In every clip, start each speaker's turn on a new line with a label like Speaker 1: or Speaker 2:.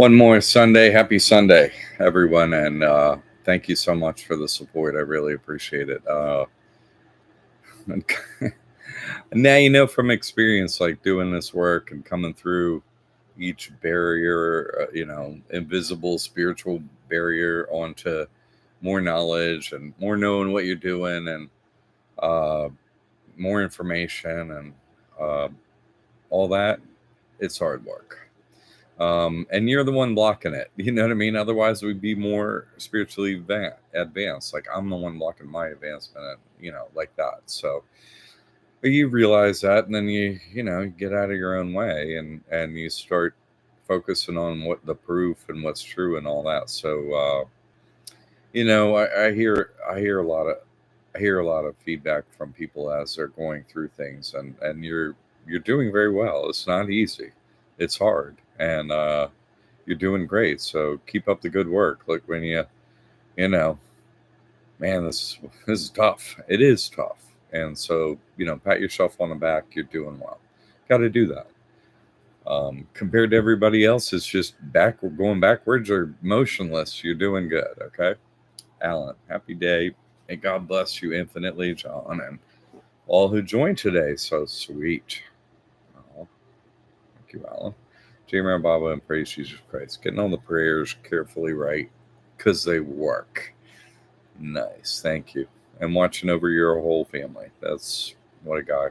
Speaker 1: One more Sunday. Happy Sunday, everyone. And thank you so much for the support. I really appreciate it. And now, from experience, like doing this work and coming through each barrier, invisible spiritual barrier onto more knowledge and more knowing what you're doing and uh, more information and uh, all that. It's hard work. And you're the one blocking it. You know what I mean? Otherwise, we'd be more spiritually advanced. Like I'm the one blocking my advancement, and like that. So but you realize that, and then you get out of your own way, and you start focusing on what the proof and what's true and all that. So I hear a lot of feedback from people as they're going through things, and you're doing very well. It's not easy. It's hard, and you're doing great. So keep up the good work. Like when you know, man, this is tough. It is tough, and so pat yourself on the back. You're doing well. Got to do that. Compared to everybody else, it's just going backwards or motionless. You're doing good. Okay, Alan. Happy day, and God bless you infinitely, John, and all who joined today. So sweet. Oh, thank you, Alan. Jamie Baba and praise Jesus Christ. Getting all the prayers carefully right because they work. Nice. Thank you. And watching over your whole family. That's what a guy.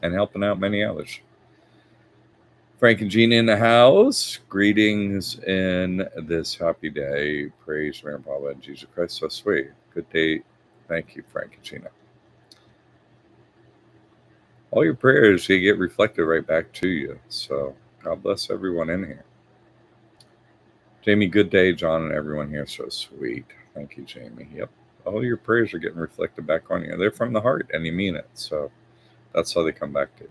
Speaker 1: And helping out many others. Frank and Gina in the house. Greetings in this happy day. Praise Mary Baba and Jesus Christ. So sweet. Good day. Thank you, Frank and Gina. All your prayers, they get reflected right back to you. So God bless everyone in here. Jamie, good day, John, and everyone here. So sweet. Thank you, Jamie. Yep. All your prayers are getting reflected back on you. They're from the heart, and you mean it. So that's how they come back to you.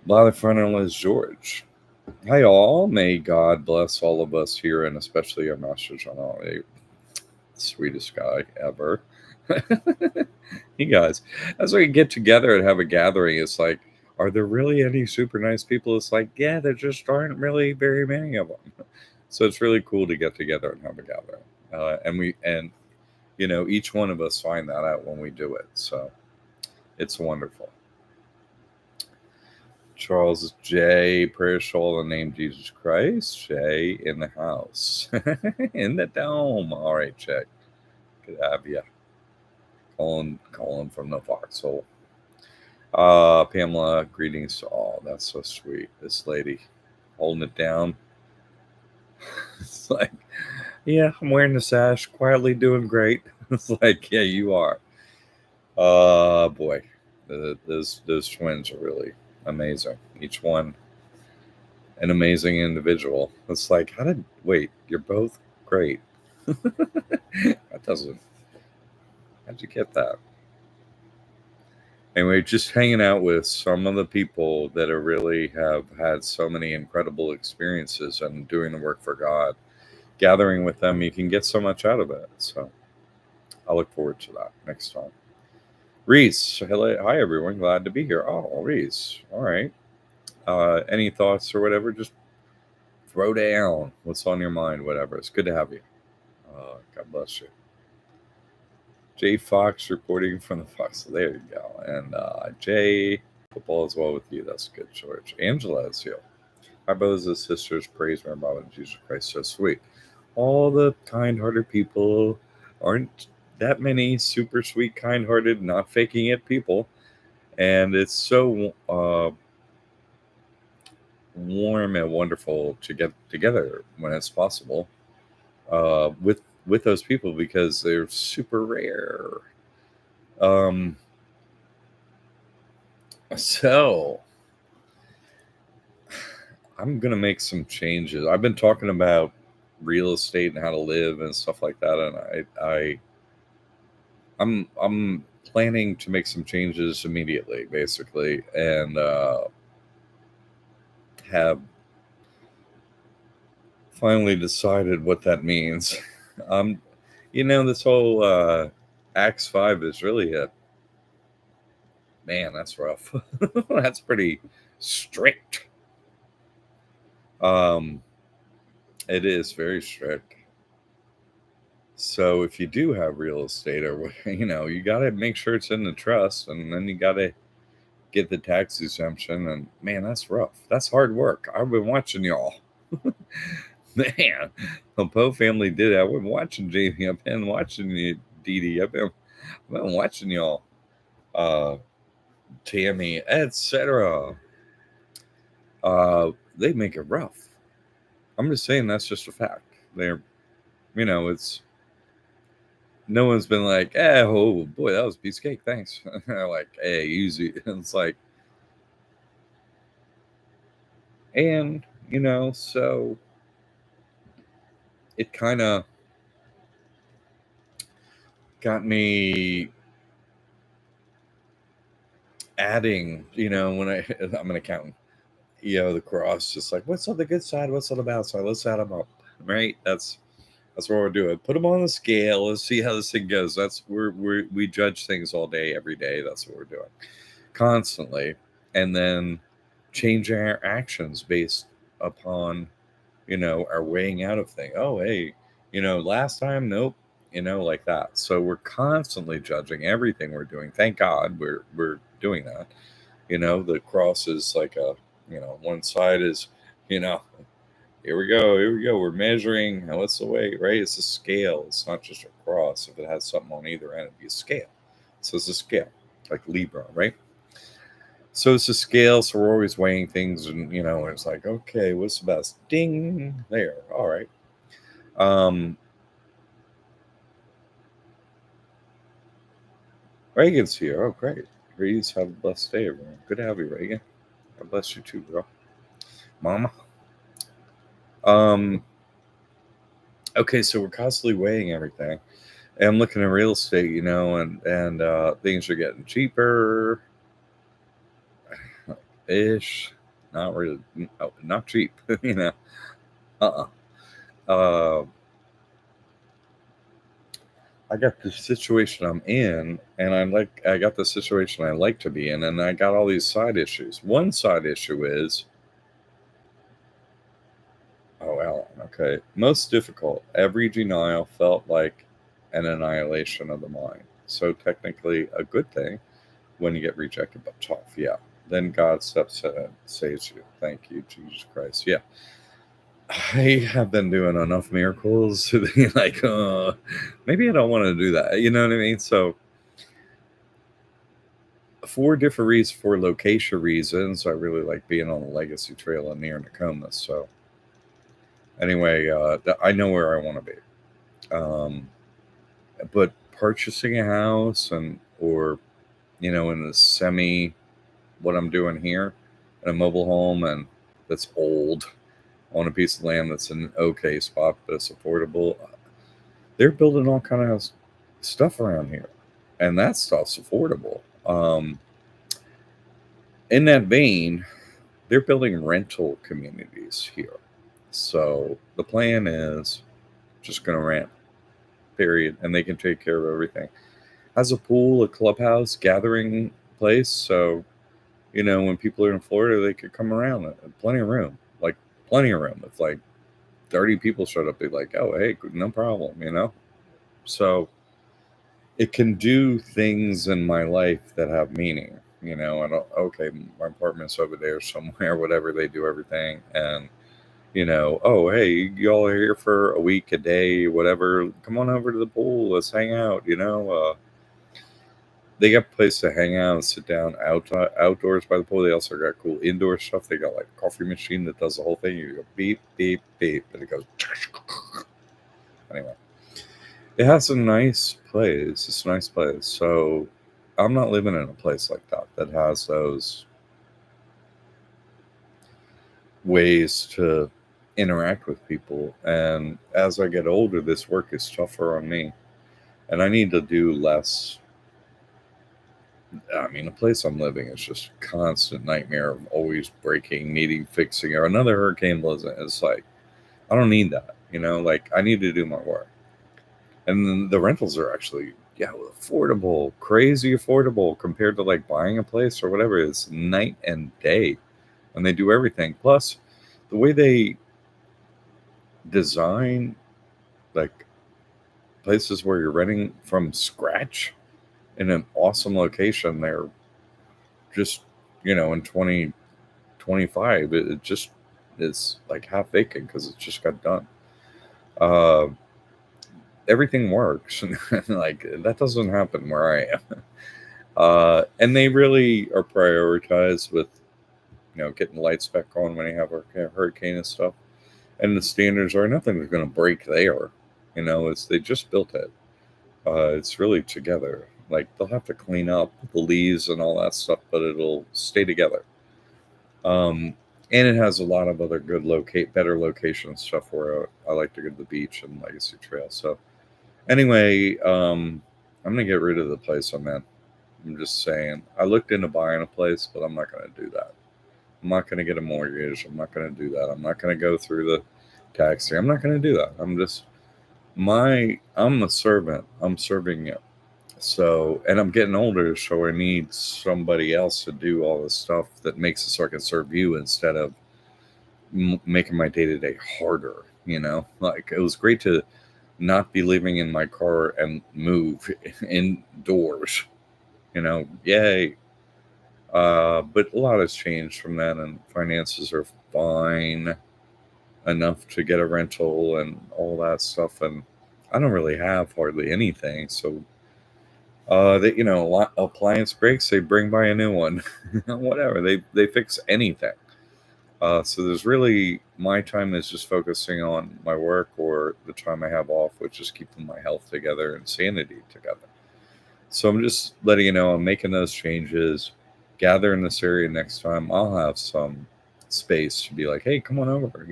Speaker 1: Blather frontal is George. Hi, all. May God bless all of us here, and especially our Master John, the sweetest guy ever. You guys, as we get together and have a gathering, it's like, are there really any super nice people? It's like, yeah, there just aren't really very many of them. So it's really cool to get together and have a gathering. And each one of us find that out when we do it. So it's wonderful. Charles J. Prayer shawl in the name Jesus Christ. Jay in the house. In the dome. All right, check. Good to have you. Calling from the foxhole. Pamela, greetings to all. That's so sweet. This lady holding it down. It's like, yeah, I'm wearing the sash, quietly doing great. It's like, yeah, you are. Boy, those twins are really amazing. Each one an amazing individual. It's like, you're both great. That doesn't. How'd you get that? Anyway, just hanging out with some of the people that are really have had so many incredible experiences and doing the work for God. Gathering with them, you can get so much out of it. So I look forward to that next time. Reese, hello, hi everyone, glad to be here. Oh, Reese, all right. Any thoughts or whatever? Just throw down what's on your mind, whatever. It's good to have you. God bless you. Jay Fox reporting from the Fox. There you go. And Jay, football as well with you. That's good, George. Angela is here. Our brothers and sisters, praise my Bible and Jesus Christ. So sweet. All the kind-hearted people aren't that many super sweet, kind-hearted, not faking it people, and it's so warm and wonderful to get together when it's possible with those people because they're super rare. So I'm gonna make some changes. I've been talking about real estate and how to live and stuff like that, and I'm planning to make some changes immediately, basically, and have finally decided what that means. This whole Acts 5 is really man, that's rough. That's pretty strict. It is very strict. So if you do have real estate, or you got to make sure it's in the trust, and then you got to get the tax exemption. And man, that's rough. That's hard work. I've been watching y'all. Man, the Poe family did it. I've been watching Jamie. I've been watching you, Dee Dee. I've been watching y'all, uh, Tammy, etc. They make it rough. I'm just saying that's just a fact. They're, it's no one's been like, oh boy, that was a piece of cake. Thanks. They're like, hey, easy. It's like, and so it kind of got me adding. When I'm an accountant, the cross, just like, what's on the good side, what's on the bad side, let's add them up, right? That's what we're doing. Put them on the scale. Let's see how this thing goes. That's we judge things all day, every day. That's what we're doing, constantly, and then changing our actions based upon our weighing out of thing. Oh, hey, last time, nope, like that. So we're constantly judging everything we're doing. Thank God we're doing that. The cross is like one side is, here we go. Here we go. We're measuring. Now, what's the weight, right? It's a scale. It's not just a cross. If it has something on either end, it'd be a scale. So it's a scale, like Libra, right? So it's a scale. So we're always weighing things, and it's like, okay, what's the best? Ding, there. All right. Reagan's here. Oh, great. Please have a blessed day, everyone. Good to have you, Reagan. God bless you too, bro. Mama. Um. Okay, so we're constantly weighing everything. And I'm looking at real estate, and things are getting cheaper, ish. Not really, not cheap, Uh-uh. Uh, I got the situation I'm in, and I got the situation I like to be in, and I got all these side issues. One side issue is, oh, Alan, okay, most difficult. Every denial felt like an annihilation of the mind. So technically, a good thing when you get rejected, but tough, yeah. Then God steps in and saves you. Thank you, Jesus Christ. Yeah. I have been doing enough miracles to be like, maybe I don't want to do that. You know what I mean? So, for different reasons, for location reasons, I really like being on the Legacy Trail and near Nokomis. So, anyway, I know where I want to be. But purchasing a house or in a semi, what I'm doing here, in a mobile home, and that's old, on a piece of land that's in an okay spot, but it's affordable. They're building all kind of stuff around here, and that stuff's affordable. In that vein, they're building rental communities here. So the plan is just going to rent, period, and they can take care of everything. Has a pool, a clubhouse, gathering place. So when people are in Florida, they could come around. Plenty of room, like plenty of room. If like 30 people showed up, they'd like, oh, hey, no problem. So it can do things in my life that have meaning. Okay, my apartment's over there somewhere, whatever. They do everything, and oh, hey, y'all are here for a week, a day, whatever. Come on over to the pool. Let's hang out. They got a place to hang out and sit down outdoors by the pool. They also got cool indoor stuff. They got like a coffee machine that does the whole thing. You go beep, beep, beep, and it goes. Anyway, it has a nice place. It's a nice place. So I'm not living in a place like that has those ways to interact with people. And as I get older, this work is tougher on me. And I need to do less. I mean, the place I'm living is just a constant nightmare of always breaking, needing fixing, or another hurricane blows in. It's like, I don't need that. Like I need to do my work. And then the rentals are actually, affordable, crazy affordable compared to like buying a place or whatever. It's night and day, and they do everything. Plus, the way they design like places where you're renting from scratch in an awesome location. They're just, in 2025, it just is like half vacant because it just got done. Uh, Everything works. Like that doesn't happen where I am. And they really are prioritized with, getting lights back on when you have a hurricane and stuff. And the standards are nothing's going to break there. It's they just built it. It's really together. Like they'll have to clean up the leaves and all that stuff, but it'll stay together. Um, and it has a lot of other good better location stuff where I like to go to the beach and Legacy Trail. So anyway, I'm gonna get rid of the place I'm in. I'm just saying. I looked into buying a place, but I'm not gonna do that. I'm not gonna get a mortgage. I'm not gonna do that. I'm not gonna go through the taxing. I'm not gonna do that. I'm a servant. I'm serving you. So, and I'm getting older, so I need somebody else to do all the stuff that makes it so I can serve you instead of making my day to day harder. Like it was great to not be living in my car and move indoors. Yay. But a lot has changed from that, and finances are fine enough to get a rental and all that stuff. And I don't really have hardly anything, so appliance breaks, they bring by a new one. Whatever, they fix anything. So there's really my time is just focusing on my work or the time I have off, which is keeping my health together and sanity together. So I'm just letting you know I'm making those changes. Gather in this area next time. I'll have some space to be like, hey, come on over.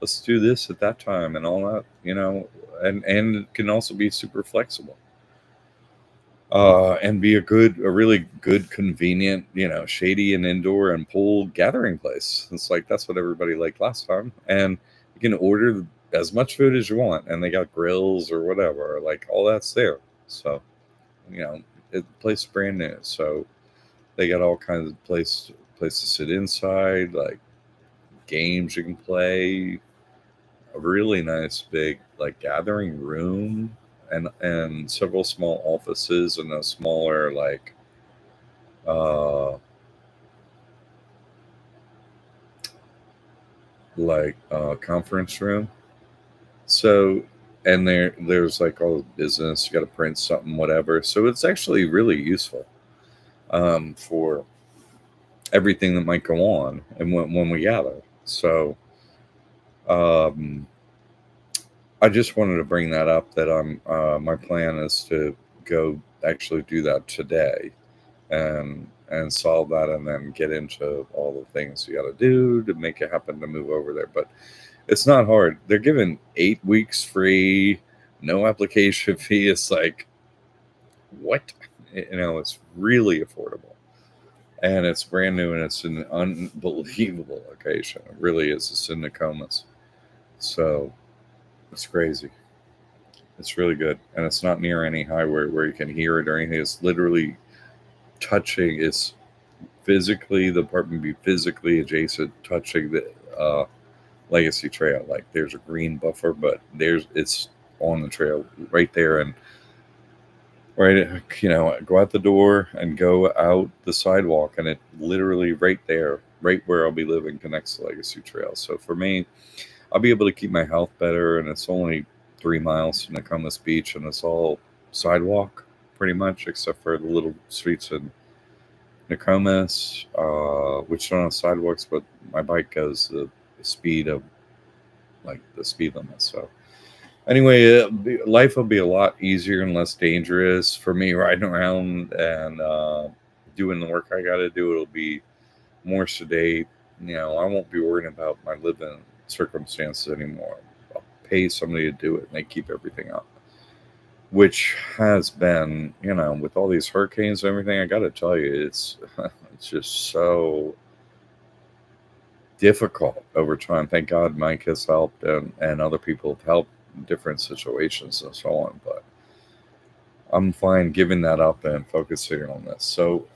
Speaker 1: Let's do this at that time and all that. And it can also be super flexible. And be a really good, convenient, shady and indoor and pool gathering place. It's like that's what everybody liked last time, and you can order as much food as you want, and they got grills or whatever, like all that's there. So, the place is brand new, so they got all kinds of place to sit inside, like games you can play, a really nice big like gathering room and several small offices and a smaller uh conference room. So and there's like all the business, you got to print something whatever, so it's actually really useful for everything that might go on and when we gather. So um I just wanted to bring that up that my plan is to go actually do that today and solve that and then get into all the things you got to do to make it happen to move over there. But it's not hard. They're giving 8 weeks free, no application fee. It's like, what? It's really affordable. And it's brand new and it's an unbelievable location. It really is. It's in Nokomis. So it's crazy. It's really good. And it's not near any highway where you can hear it or anything. It's literally touching. It's physically, the apartment be physically adjacent, touching the Legacy Trail. Like there's a green buffer, but it's on the trail right there. And right, go out the door and go out the sidewalk, and it literally right there, right where I'll be living, connects the Legacy Trail. So for me, I'll be able to keep my health better, and it's only 3 miles to Nokomis Beach, and it's all sidewalk pretty much, except for the little streets in Nokomis, which don't have sidewalks, but my bike goes the speed of like the speed limit. So anyway, life will be a lot easier and less dangerous for me riding around and doing the work I got to do. It'll be more sedate. I won't be worrying about my living circumstances anymore. I'll pay somebody to do it, and they keep everything up. Which has been, with all these hurricanes and everything, I got to tell you, it's just so difficult over time. Thank God Mike has helped and other people have helped in different situations and so on. But I'm fine giving that up and focusing on this. So,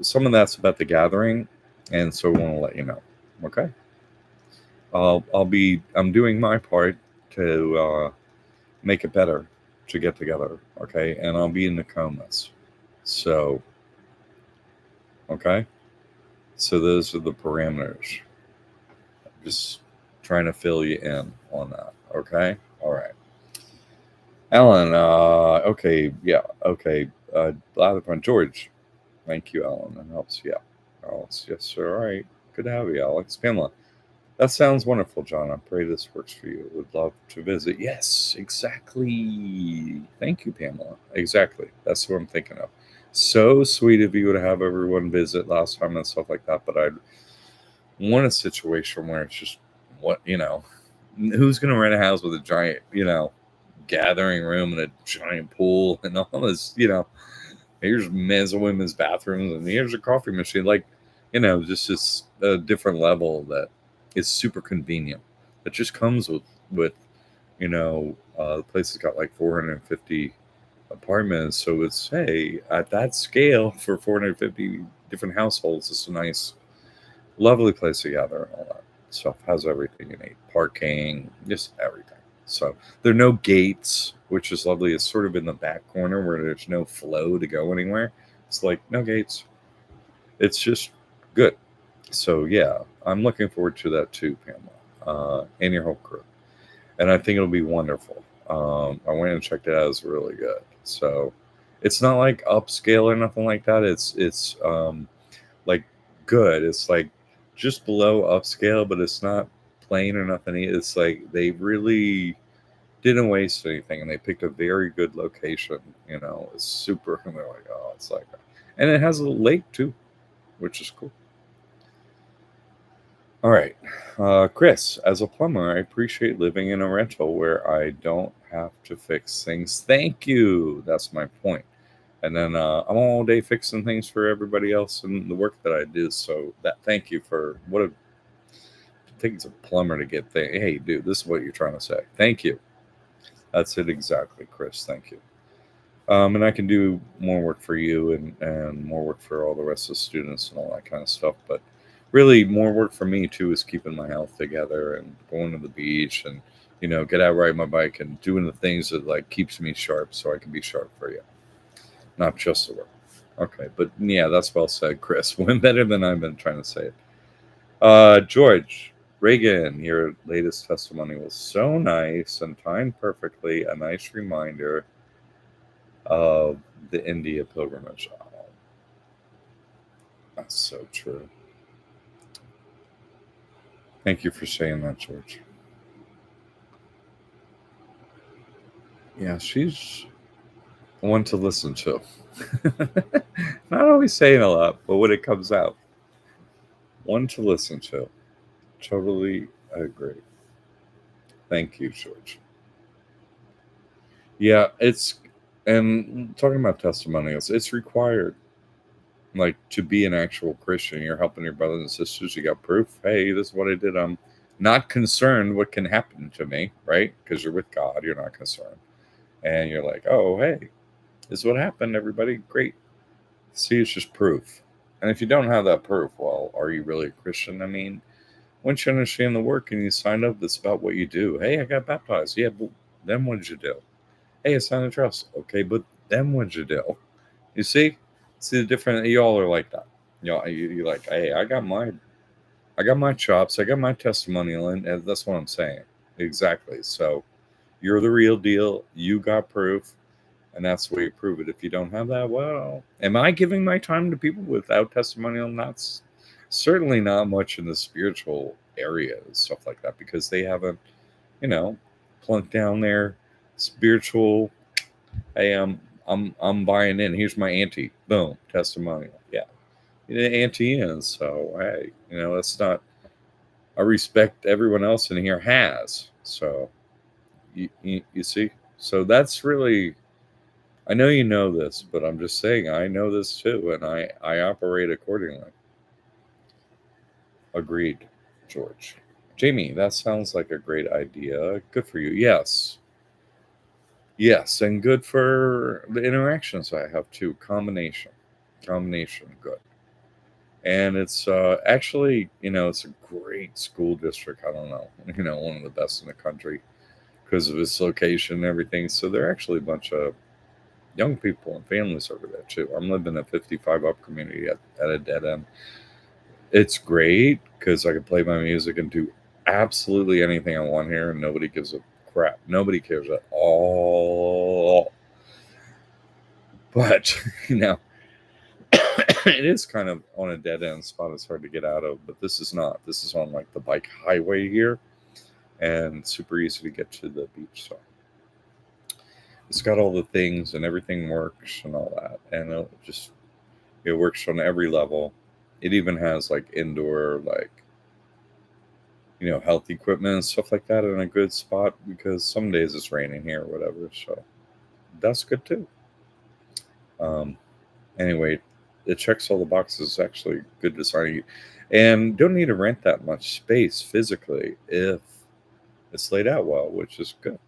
Speaker 1: some of that's about the gathering. And so I want to let you know. Okay. I'm doing my part to make it better, to get together. Okay, and I'll be in the Nokomis. So okay, so those are the parameters. Just trying to fill you in on that. Okay, all right. Alan, okay, yeah, okay. Lather George, thank you, Alan. That helps. Yeah, Alex, yes, sir. All right, good to have you, Alex. Pamela, that sounds wonderful, John. I pray this works for you. Would love to visit. Yes, exactly. Thank you, Pamela. Exactly. That's what I'm thinking of. So sweet of you to have everyone visit last time and stuff like that. But I want a situation where it's just who's going to rent a house with a giant, gathering room and a giant pool and all this, here's men's and women's bathrooms and here's a coffee machine. Like, just this different level that is super convenient. That just comes with the place has got like 450 apartments. So it's, hey, at that scale for 450 different households, it's a nice, lovely place to gather and all that stuff. Has everything you need, parking, just everything. So there are no gates, which is lovely. It's sort of in the back corner where there's no flow to go anywhere. It's like no gates. It's just good. So yeah, I'm looking forward to that too, Pamela, and your whole crew. And I think it'll be wonderful. I went and checked it out; it's really good. So it's not like upscale or nothing like that. It's like good. It's like just below upscale, but it's not plain or nothing. It's like they really didn't waste anything, and they picked a very good location. It's super. And they're like, oh, it's like, and it has a lake too, which is cool. All right, Chris. As a plumber, I appreciate living in a rental where I don't have to fix things. Thank you. That's my point. And then I'm all day fixing things for everybody else in the work that I do. So that thank you for what a takes a plumber to get things. Hey, dude, this is what you're trying to say. Thank you. That's it exactly, Chris. Thank you. And I can do more work for you and more work for all the rest of the students and all that kind of stuff. But really, more work for me too is keeping my health together and going to the beach and get out, ride my bike and doing the things that like keeps me sharp so I can be sharp for you, not just the work. Okay, but yeah, that's well said, Chris. Went better than I've been trying to say it. George Reagan, your latest testimony was so nice and timed perfectly. A nice reminder of the India pilgrimage. Oh, that's so true. Thank you for saying that, George. Yeah, she's one to listen to. Not always saying a lot, but when it comes out, one to listen to. Totally agree. Thank you, George. Yeah, and talking about testimonials, it's required. Like to be an actual Christian, you're helping your brothers and sisters. You got proof. Hey, this is what I did. I'm not concerned what can happen to me, right? Because you're with God, you're not concerned, and you're like, oh, hey, this is what happened. Everybody, great. See, it's just proof. And if you don't have that proof, well, are you really a Christian? I mean, once you understand the work and you sign up, it's about what you do. Hey, I got baptized. Yeah, but then what did you do? Hey, I signed a trust. Okay, but then what did you do? You see the different. Y'all are like that. You like, hey, I got my chops, I got my testimonial, and that's what I'm saying. Exactly. So you're the real deal. You got proof, and that's the way you prove it. If you don't have that, well, am I giving my time to people without testimonial? Not certainly not much in the spiritual area and stuff like that because they haven't, you know, plunked down their spiritual. Hey, I'm buying in. Here's my ante. Boom, testimonial. Yeah, the ante in. So hey, that's not. I respect everyone else in here has. So you see. So that's really. I know you know this, but I'm just saying I know this too, and I operate accordingly. Agreed, George. Jamie, that sounds like a great idea. Good for you. Yes. Yes, and good for the interactions I have too. Combination. Good. And it's actually, it's a great school district. I don't know, one of the best in the country because of its location and everything. So there are actually a bunch of young people and families over there too. I'm living in a 55 up community at a dead end. It's great because I can play my music and do absolutely anything I want here, and nobody gives a crap. Nobody cares at all. But you know, it is kind of on a dead end spot. It's hard to get out of, but this is not. This is on like the bike highway here, and super easy to get to the beach. So it's got all the things, and everything works and all that, and it works on every level. It even has like indoor health equipment and stuff like that in a good spot because some days it's raining here or whatever. So that's good too. Um, anyway, it checks all the boxes. It's actually good design, and don't need to rent that much space physically if it's laid out well, which is good.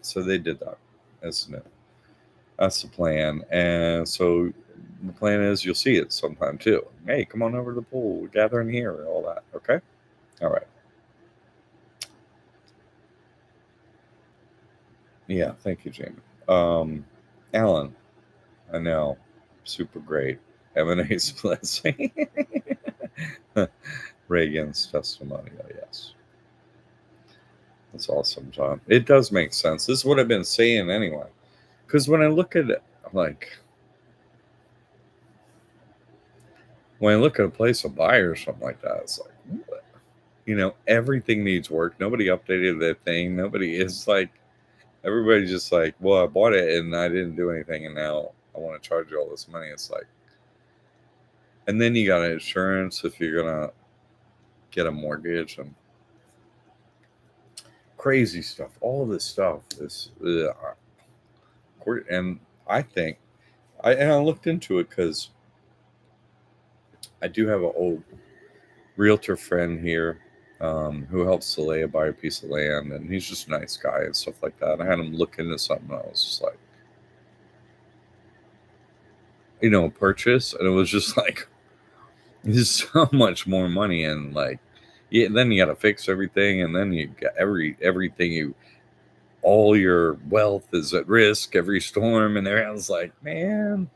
Speaker 1: So they did that. That's the plan, and so the plan is you'll see it sometime too. Hey, come on over to the pool. We're gathering here, all that. Okay, all right. Yeah, thank you, Jamie. Alan, I know, super great. Emanates blessing. Reagan's testimonial, yes. That's awesome, John. It does make sense. This is what I've been saying anyway. Because when I look at it, like, when I look at a place to buy or something like that, it's like, what? Everything needs work. Nobody updated their thing. Nobody is like, everybody's just like, well, I bought it and I didn't do anything, and now I want to charge you all this money. It's like, and then you got insurance if you're gonna get a mortgage and crazy stuff. All this stuff is, and I think I looked into it because I do have an old realtor friend here who helps Saleha buy a piece of land, and he's just a nice guy and stuff like that. I had him look into something. I was just like, purchase, and it was just like, there's so much more money, and like, yeah, then you got to fix everything, and then you got everything all your wealth is at risk every storm, and everyone's like, man,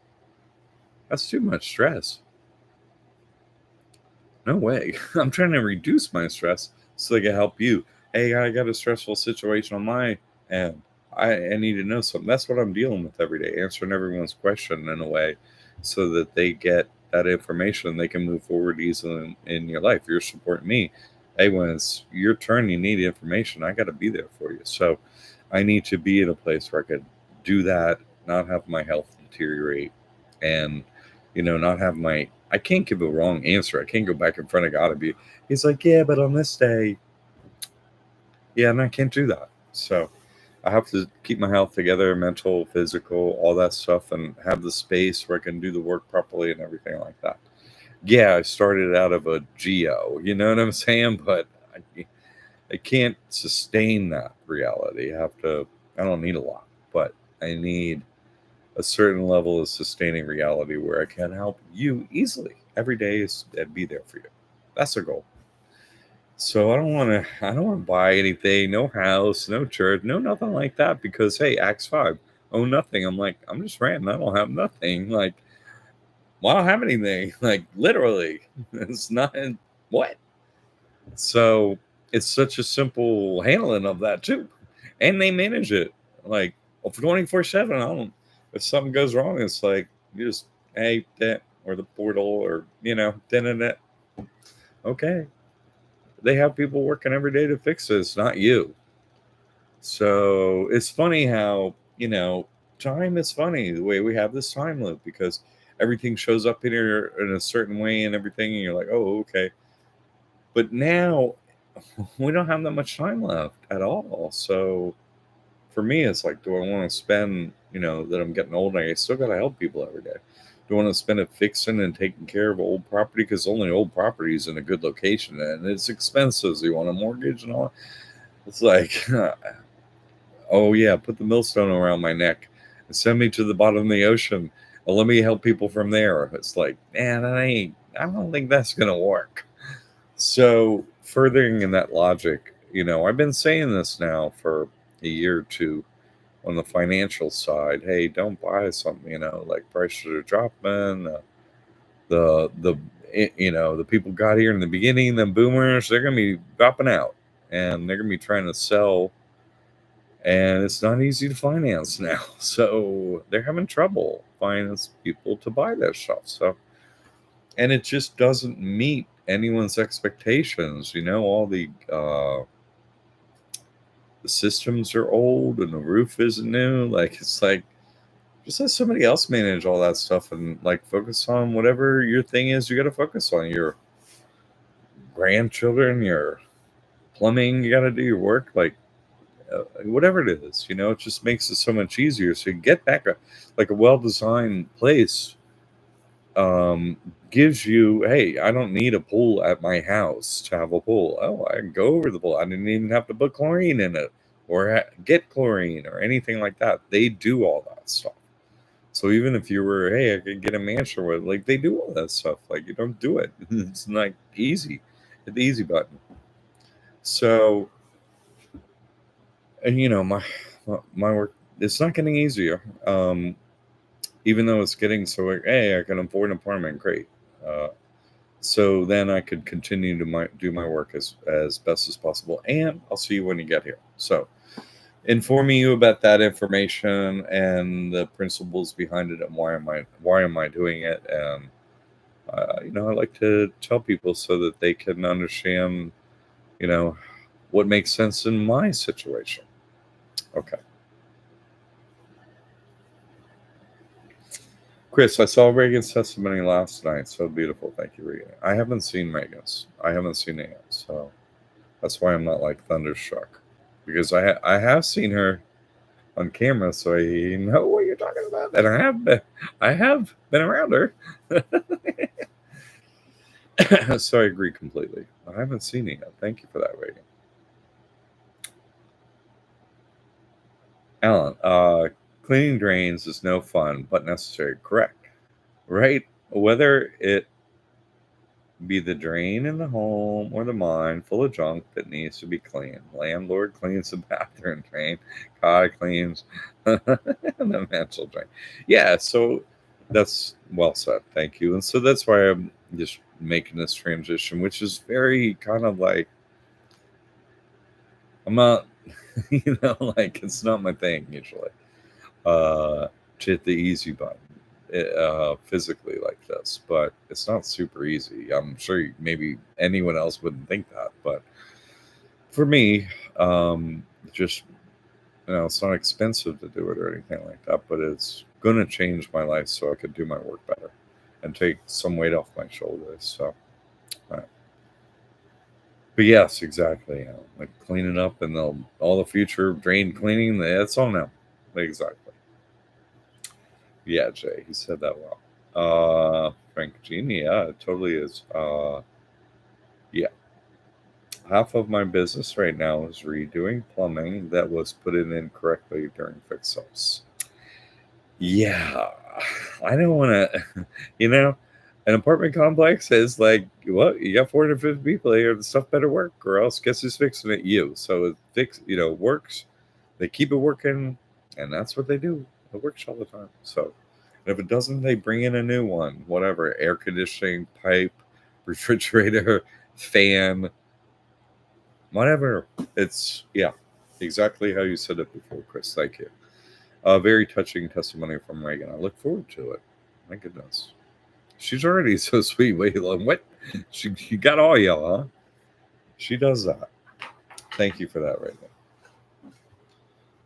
Speaker 1: that's too much stress. No way. I'm trying to reduce my stress so I can help you. Hey, I got a stressful situation on my end. I need to know something. That's what I'm dealing with every day, answering everyone's question in a way so that they get that information and they can move forward easily in your life. You're supporting me. Hey, when it's your turn, you need information. I got to be there for you. So I need to be in a place where I could do that, not have my health deteriorate, and not have I can't give a wrong answer. I can't go back in front of God and be, he's like, yeah, but on this day, yeah, and I can't do that. So I have to keep my health together, mental, physical, all that stuff, and have the space where I can do the work properly and everything like that. Yeah, I started out of a geo, you know what I'm saying? But I can't sustain that reality. I don't need a lot, but I need a certain level of sustaining reality where I can help you easily every day and be there for you. That's the goal. So I don't want to buy anything, no house, no church, no nothing like that because hey, Acts 5, own nothing. I'm like, I'm just ranting. I don't have nothing. Like, well, I don't have anything. Like literally. It's not what? So it's such a simple handling of that too. And they manage it like for 24/7. I don't if something goes wrong, it's like you just hey that or the portal or internet. Okay. They have people working every day to fix this, not you. So it's funny how, time is funny the way we have this time loop because everything shows up in here in a certain way and everything, and you're like, oh, okay. But now we don't have that much time left at all. So for me, it's like, do I want to spend, that I'm getting old and I still got to help people every day? Do I want to spend it fixing and taking care of old property? Because only old property is in a good location and it's expensive. So you want a mortgage and all. It's like, oh, yeah, put the millstone around my neck and send me to the bottom of the ocean. And let me help people from there. It's like, man, I don't think that's going to work. So, furthering in that logic, I've been saying this now for a year or two on the financial side. Hey, don't buy something, like prices are dropping. The people got here in the beginning, the boomers, they're going to be dropping out and they're going to be trying to sell. And it's not easy to finance now. So, they're having trouble finding people to buy that stuff. So, and it just doesn't meet anyone's expectations. All the systems are old and the roof isn't new. Like it's like just let somebody else manage all that stuff and like focus on whatever your thing is. You got to focus on your grandchildren, your plumbing. You got to do your work, like whatever it is. It just makes it so much easier. So you get back like a well-designed place um, gives you, hey, I don't need a pool at my house to have a pool. Oh, I can go over the pool. I didn't even have to put chlorine in it or get chlorine or anything like that. They do all that stuff. So even if you were, hey, I could get a mansion with, like they do all that stuff. Like you don't do it. It's like easy, hit the easy button. So, and my work, it's not getting easier. Even though it's getting so like, hey, I can afford an apartment, great. Uh, so then I could continue to do my work as best as possible. And I'll see you when you get here. So informing you about that information and the principles behind it and why am I doing it, and I like to tell people so that they can understand you know what makes sense in my situation. Okay, Chris, I saw Reagan's testimony last night. So beautiful. Thank you, Reagan. I haven't seen Megan's. I haven't seen it yet, so that's why I'm not like thunderstruck, because I have seen her on camera, so I know what you're talking about, and I have been around her. So I agree completely. I haven't seen it yet. Thank you for that rating, Alan. Cleaning drains is no fun but necessary. Correct, right? Whether it be the drain in the home or the mine full of junk that needs to be cleaned. Landlord cleans the bathroom drain. God cleans the mental drain. Yeah, so that's well said. Thank you. And so that's why I'm just making this transition, which is very kind of like I'm not, like it's not my thing usually. To hit the easy button physically like this, but it's not super easy. I'm sure maybe anyone else wouldn't think that, but for me, just it's not expensive to do it or anything like that, but it's going to change my life so I could do my work better and take some weight off my shoulders. So, uh, but yes, exactly. Like cleaning up and all the future drain cleaning, that's all now. Exactly. Yeah, Jay, he said that well. Frank Genie, yeah, it totally is. Yeah, half of my business right now is redoing plumbing that was put in incorrectly during fix-ups. Yeah, I don't want to, an apartment complex is like, what? You got 450 people here. The stuff better work, or else guess who's fixing it? You. So it works. They keep it working, and that's what they do. It works all the time. So if it doesn't, they bring in a new one, whatever, air conditioning, pipe, refrigerator, fan, whatever. It's, yeah, exactly how you said it before, Chris. Thank you. A very touching testimony from Reagan. I look forward to it. My goodness. She's already so sweet. Wait, like, what? She got all y'all, huh? She does that. Thank you for that, Reagan.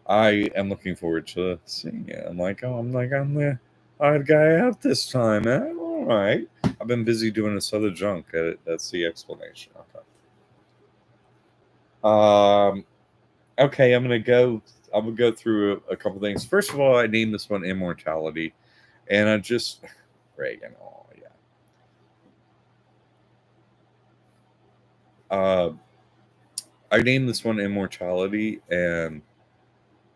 Speaker 1: I am looking forward to seeing it. I'm the odd guy out this time, man. All right. I've been busy doing this other junk. That's the explanation. Okay. Okay, I'm gonna go through a couple things. First of all, I named this one Immortality, and I just Reagan. Oh yeah. I named this one Immortality, and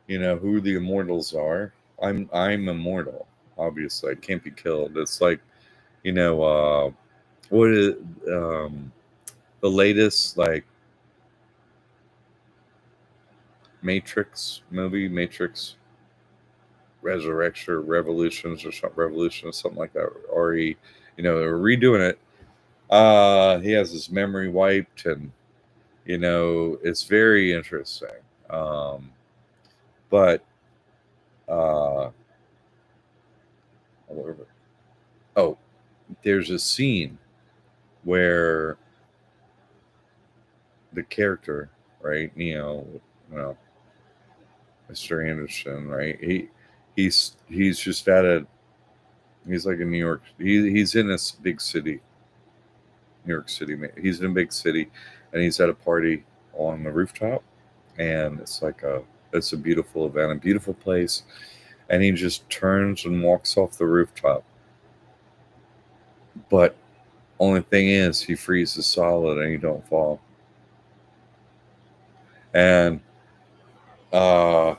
Speaker 1: who the immortals are. I'm immortal. Obviously, I can't be killed. It's like you know. what is um, the latest like Matrix movie, Matrix Resurrection or Revolutions or something, Revolution or something like that. Or he, they're redoing it. He has his memory wiped, and it's very interesting. Um, but uh, oh, there's a scene where the character, right, well, Mr. Anderson, right, he's just at a he's like in New York. He's in this big city, New York City. He's in a big city, and he's at a party on the rooftop, and it's a beautiful event, a beautiful place, and he just turns and walks off the rooftop. But only thing is, he freezes solid and he don't fall. And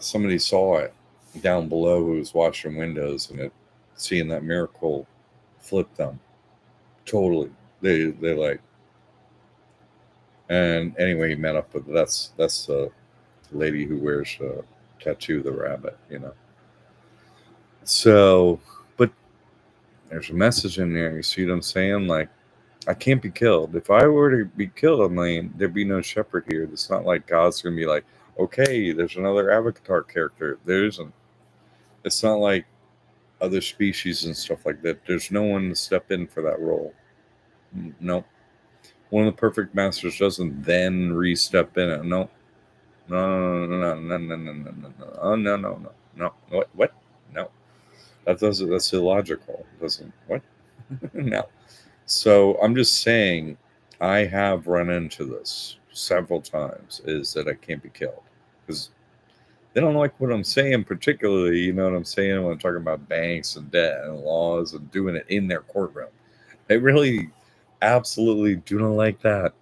Speaker 1: somebody saw it down below who was washing windows, and seeing that miracle flipped them totally. They like, and anyway, he met up with that's the lady who wears a tattoo, the rabbit, So, but there's a message in there. You see what I'm saying? Like, I can't be killed. If I were to be killed, I mean, there'd be no shepherd here. It's not like God's gonna be like, okay, there's another Avatar character. There isn't. It's not like other species and stuff like that. There's no one to step in for that role. No. One of the perfect masters doesn't then re-step in it. No. No, no, no, no, no, no, no, no, no. Oh, no, no, no, no. What? What? No. That doesn't. That's illogical. Doesn't. What? No. So I'm just saying, I have run into this several times. Is that I can't be killed because they don't like what I'm saying, particularly. You know what I'm saying when I'm talking about banks and debt and laws and doing it in their courtroom. They really, absolutely do not like that,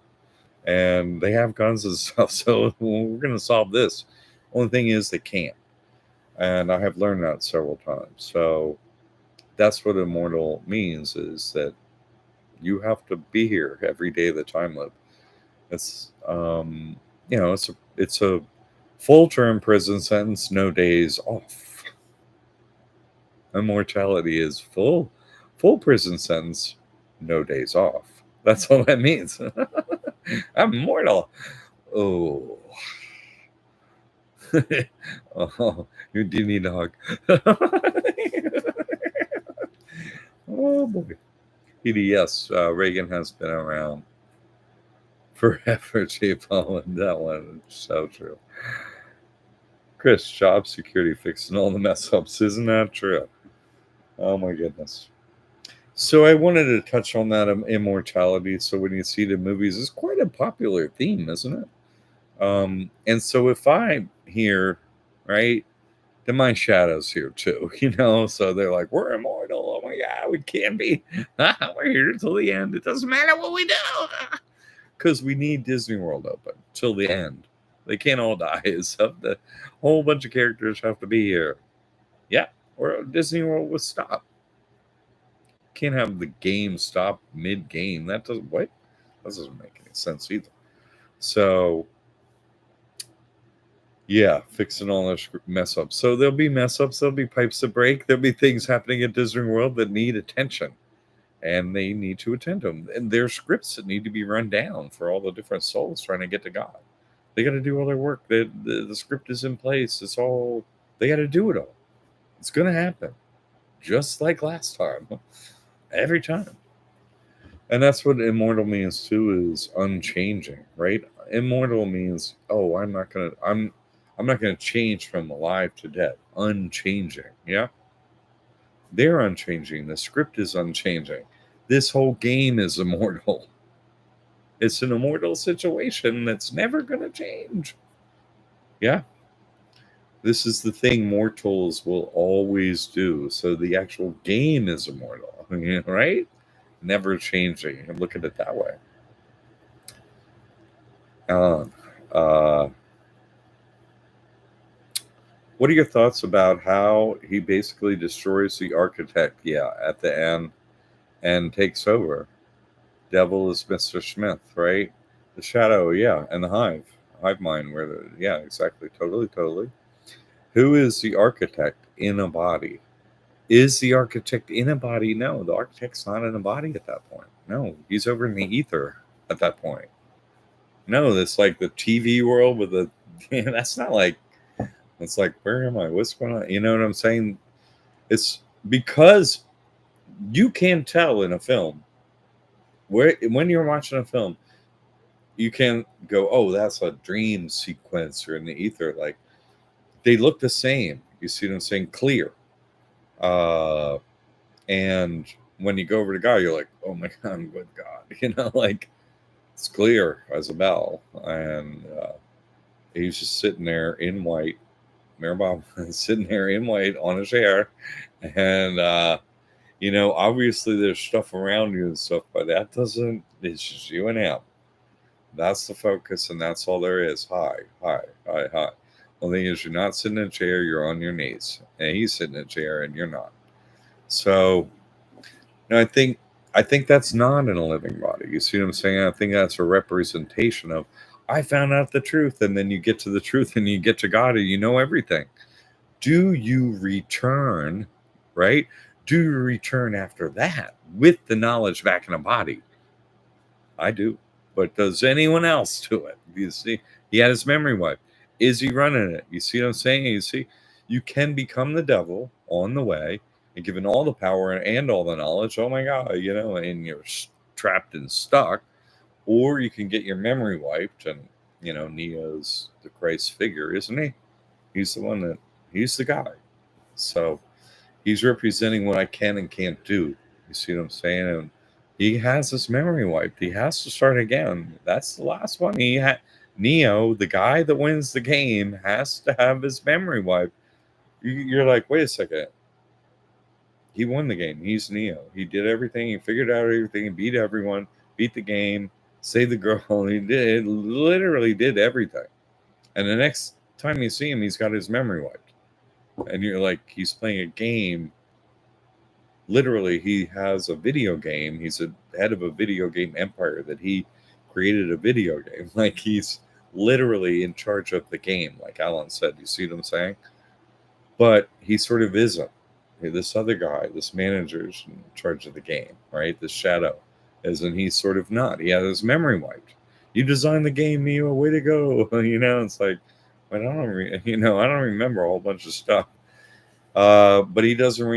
Speaker 1: and they have guns and stuff. So we're gonna solve this. Only thing is they can't, and I have learned that several times. So that's what immortal means: is that you have to be here every day of the time loop. It's it's a full term prison sentence, no days off. Immortality is full prison sentence, no days off. That's all that means. I'm immortal. Oh, oh, you do need a hug. Oh boy. PDS, Reagan has been around forever, J. Paul, and that one is so true. Chris, job security fixing all the mess ups. Isn't that true? Oh my goodness. So I wanted to touch on that immortality. So when you see the movies, it's quite a popular theme, isn't it? And so if I'm here, right, then my shadow's here too, So they're like, we're immortal. Oh my god, we can be. We're here till the end. It doesn't matter what we do. Because we need Disney World open till the end. They can't all die. So the whole bunch of characters have to be here. Yeah, or Disney World will stop. Can't have the game stop mid game. That doesn't what? That doesn't make any sense either. So yeah, fixing all those mess ups. So there'll be mess ups. There'll be pipes to break. There'll be things happening at Disney World that need attention, and they need to attend to them. And there's scripts that need to be run down for all the different souls trying to get to God. They got to do all their work. The script is in place. It's all they got to do it all. It's going to happen, just like last time, every time. And that's what immortal means too, is unchanging, right? Immortal means, oh, I'm not gonna change from alive to dead. Unchanging. Yeah. They're unchanging. The script is unchanging. This whole game is immortal. It's an immortal situation that's never gonna change. Yeah. This is the thing mortals will always do. So the actual game is immortal, right? Never changing. Look at it that way. Alan, uh, what are your thoughts about how he basically destroys the architect? Yeah, at the end and takes over. devil is Mr. Smith, right? The shadow, yeah, and the hive mind, where yeah, exactly, totally, totally. Who is the architect in a body? Is the architect in a body? No, the architect's not in a body at that point. No, he's over in the ether at that point. No, that's like the TV world with the. That's not like. It's like, where am I? What's going on? You know what I'm saying? It's because you can tell in a film where when you're watching a film, you can go, oh, that's a dream sequence or in the ether. Like they look the same. You see what I'm saying? Clear. Uh, and when you go over to God, you're like, oh my God, I'm with God. Like it's clear as a bell. And he's just sitting there in white. Mirabah sitting there in white on a chair. And, obviously there's stuff around you and stuff, but that doesn't, it's just you and him. That's the focus, and that's all there is. Hi, hi, hi, hi. The thing is, you're not sitting in a chair, you're on your knees. And he's sitting in a chair and you're not. So, I think that's not in a living body. You see what I'm saying? I think that's a representation of I found out the truth, and then you get to the truth and you get to God and you know everything. Do you return, right? Do you return after that with the knowledge back in a body? I do. But does anyone else do it? You see, he had his memory wiped. Is he running it? You see what I'm saying? You see, you can become the devil on the way and given all the power and all the knowledge. Oh my God, and you're trapped and stuck. Or you can get your memory wiped. And, Neo's the Christ figure, isn't he? He's the one he's the guy. So he's representing what I can and can't do. You see what I'm saying? And he has his memory wiped. He has to start again. That's the last one. Neo, the guy that wins the game, has to have his memory wiped. You're like, wait a second. He won the game. He's Neo. He did everything. He figured out everything. He beat everyone. Beat the game. Saved the girl. He literally did everything. And the next time you see him, he's got his memory wiped. And you're like, he's playing a game. Literally, he has a video game. He's a head of a video game empire that he created a video game. Like he's literally in charge of the game, like Alan said. You see what I'm saying? But he sort of isn't. This other guy, this manager's in charge of the game, right? The shadow, isn't he sort of not? He has his memory wiped. You designed the game, Neo. Way to go! It's like, but I don't remember a whole bunch of stuff. But he doesn't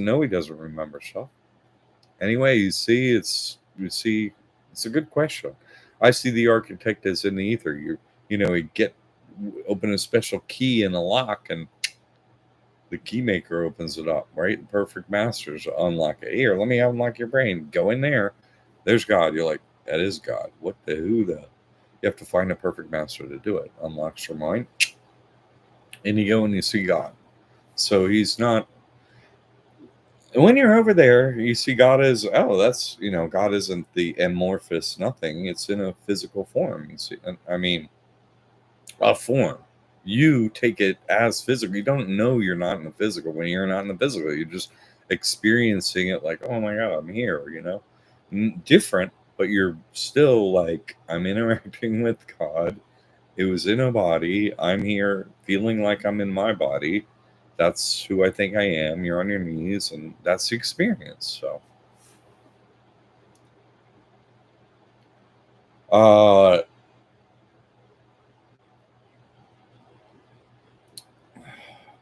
Speaker 1: know he doesn't remember stuff. Anyway, it's a good question. I see the architect as in the ether. You open a special key in a lock and the key maker opens it up, right? The perfect masters unlock it. Here, let me unlock your brain. Go in there. There's God. You're like, that is God. Who the? You have to find a perfect master to do it. Unlocks your mind. And you go and you see God. So he's not. And when you're over there, you see God as, God isn't the amorphous nothing. It's in a physical form. You see, a form. You take it as physical. You don't know you're not in the physical when you're not in the physical. You're just experiencing it like, oh my God, I'm here, Different, but you're still like, I'm interacting with God. It was in a body. I'm here feeling like I'm in my body. That's who I think I am. You're on your knees, and that's the experience. Uh,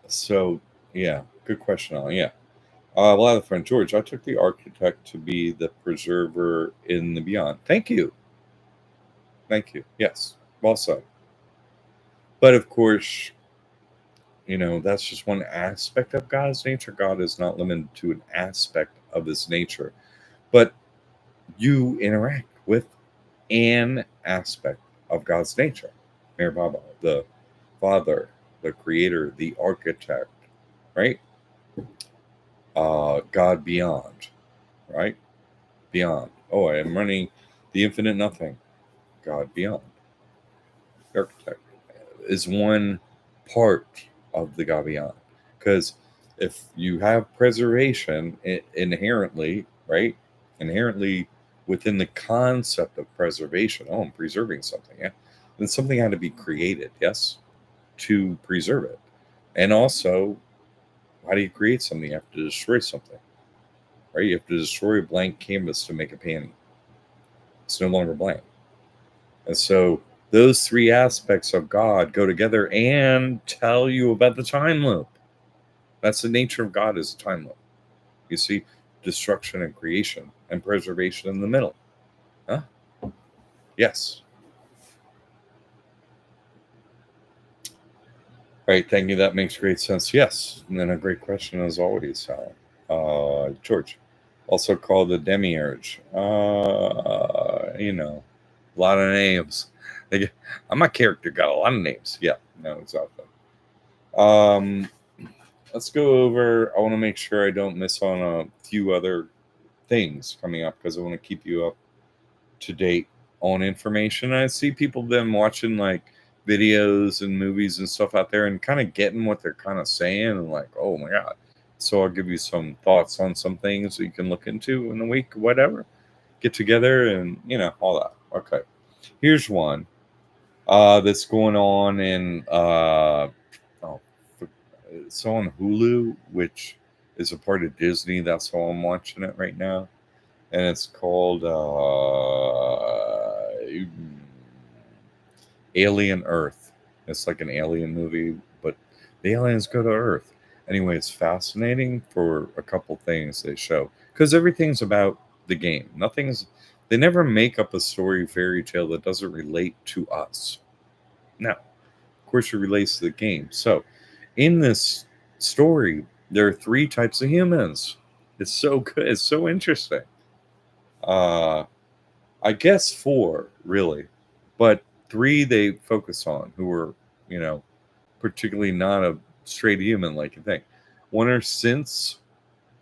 Speaker 1: so yeah, good question, Alan. Yeah. A lot of friend George, I took the architect to be the preserver in the beyond. Thank you. Thank you. Yes. Well said. But of course, that's just one aspect of God's nature. God is not limited to an aspect of his nature, but you interact with an aspect of God's nature. Mir Baba, the Father, the Creator, the Architect, right? God beyond, right? Beyond. Oh, I am running the infinite nothing. God beyond. The Architect is one part of the God beyond. Because if you have preservation inherently, right? Inherently, within the concept of preservation. Oh, I'm preserving something. Yeah. Then something had to be created, yes, to preserve it. And also, how do you create something? You have to destroy something, right? You have to destroy a blank canvas to make a painting. It's no longer blank. And so those three aspects of God go together and tell you about the time loop. That's the nature of God, is a time loop. You see destruction and creation and preservation in the middle. Huh? Yes. Right. Thank you. That makes great sense. Yes. And then a great question as always, George. Also called the demiurge. A lot of names. My character got a lot of names. Yeah. No, exactly. Um, let's go over. I want to make sure I don't miss on a few other things coming up because I want to keep you up to date on information. I see people then watching like videos and movies and stuff out there and kind of getting what they're kind of saying and like, oh my god. So I'll give you some thoughts on some things that you can look into in a week, whatever. Get together and all that. Okay. Here's one that's going on in oh, it's on Hulu, which is a part of Disney. That's how I'm watching it right now, and it's called Alien Earth. It's like an alien movie, but the aliens go to Earth. Anyway, it's fascinating for a couple things they show because everything's about the game. They never make up a story fairy tale that doesn't relate to us. Now, of course, it relates to the game. So, in this story, there are three types of humans. It's so good. It's so interesting. Uh, I guess four, really, but three they focus on who are, you know, particularly not a straight human like you think. One are synths,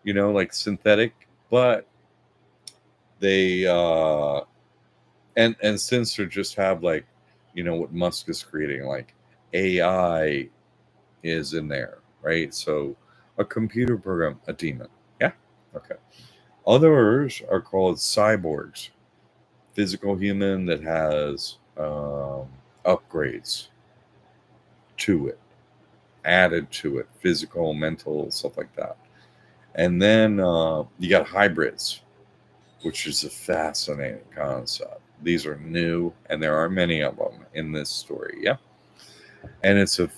Speaker 1: like synthetic, but they and synths are just have like, what Musk is creating, like AI is in there, right? So a computer program, a demon. Yeah. Okay. Others are called cyborgs, physical human that has upgrades to it, added to it, physical, mental, stuff like that. And then you got hybrids, which is a fascinating concept. These are new, and there are many of them in this story. Yeah, and it's a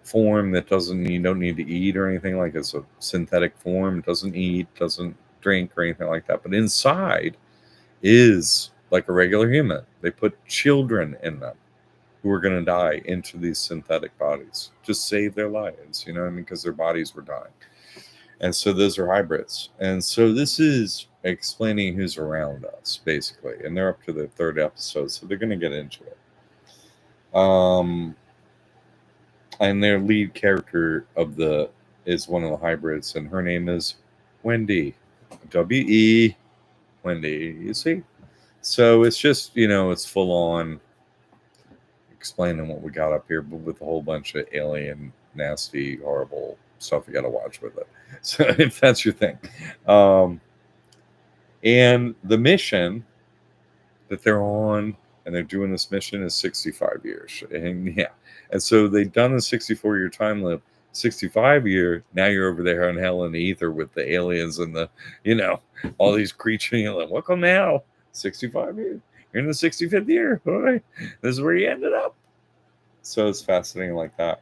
Speaker 1: form that you don't need to eat or anything, like it's a synthetic form. It doesn't eat, doesn't drink or anything like that. But inside is like a regular human. They put children in them who are going to die into these synthetic bodies to save their lives, you know what I mean? Because their bodies were dying. And so those are hybrids. And so this is explaining who's around us, basically. And they're up to the third episode, so they're going to get into it. And their lead character is one of the hybrids, and her name is Wendy. W-E, Wendy, you see? So it's just, it's full on explaining what we got up here, but with a whole bunch of alien, nasty, horrible stuff you got to watch with it. So if that's your thing. And the mission that they're on, and they're doing this mission, is 65 years. And yeah. And so they've done a 64-year time loop. 65-year, now you're over there on hell in the ether with the aliens and all these creatures. You're like, welcome now. 65 years. You're in the 65th year. All right. This is where you ended up. So it's fascinating like that.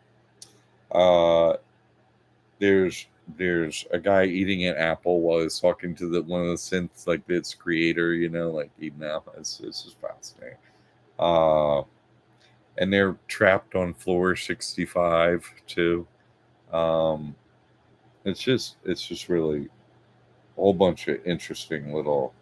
Speaker 1: There's a guy eating an apple while he's talking to one of the synths, like its creator, like eating apple. It's just fascinating. And they're trapped on floor 65 too. It's just really a whole bunch of interesting little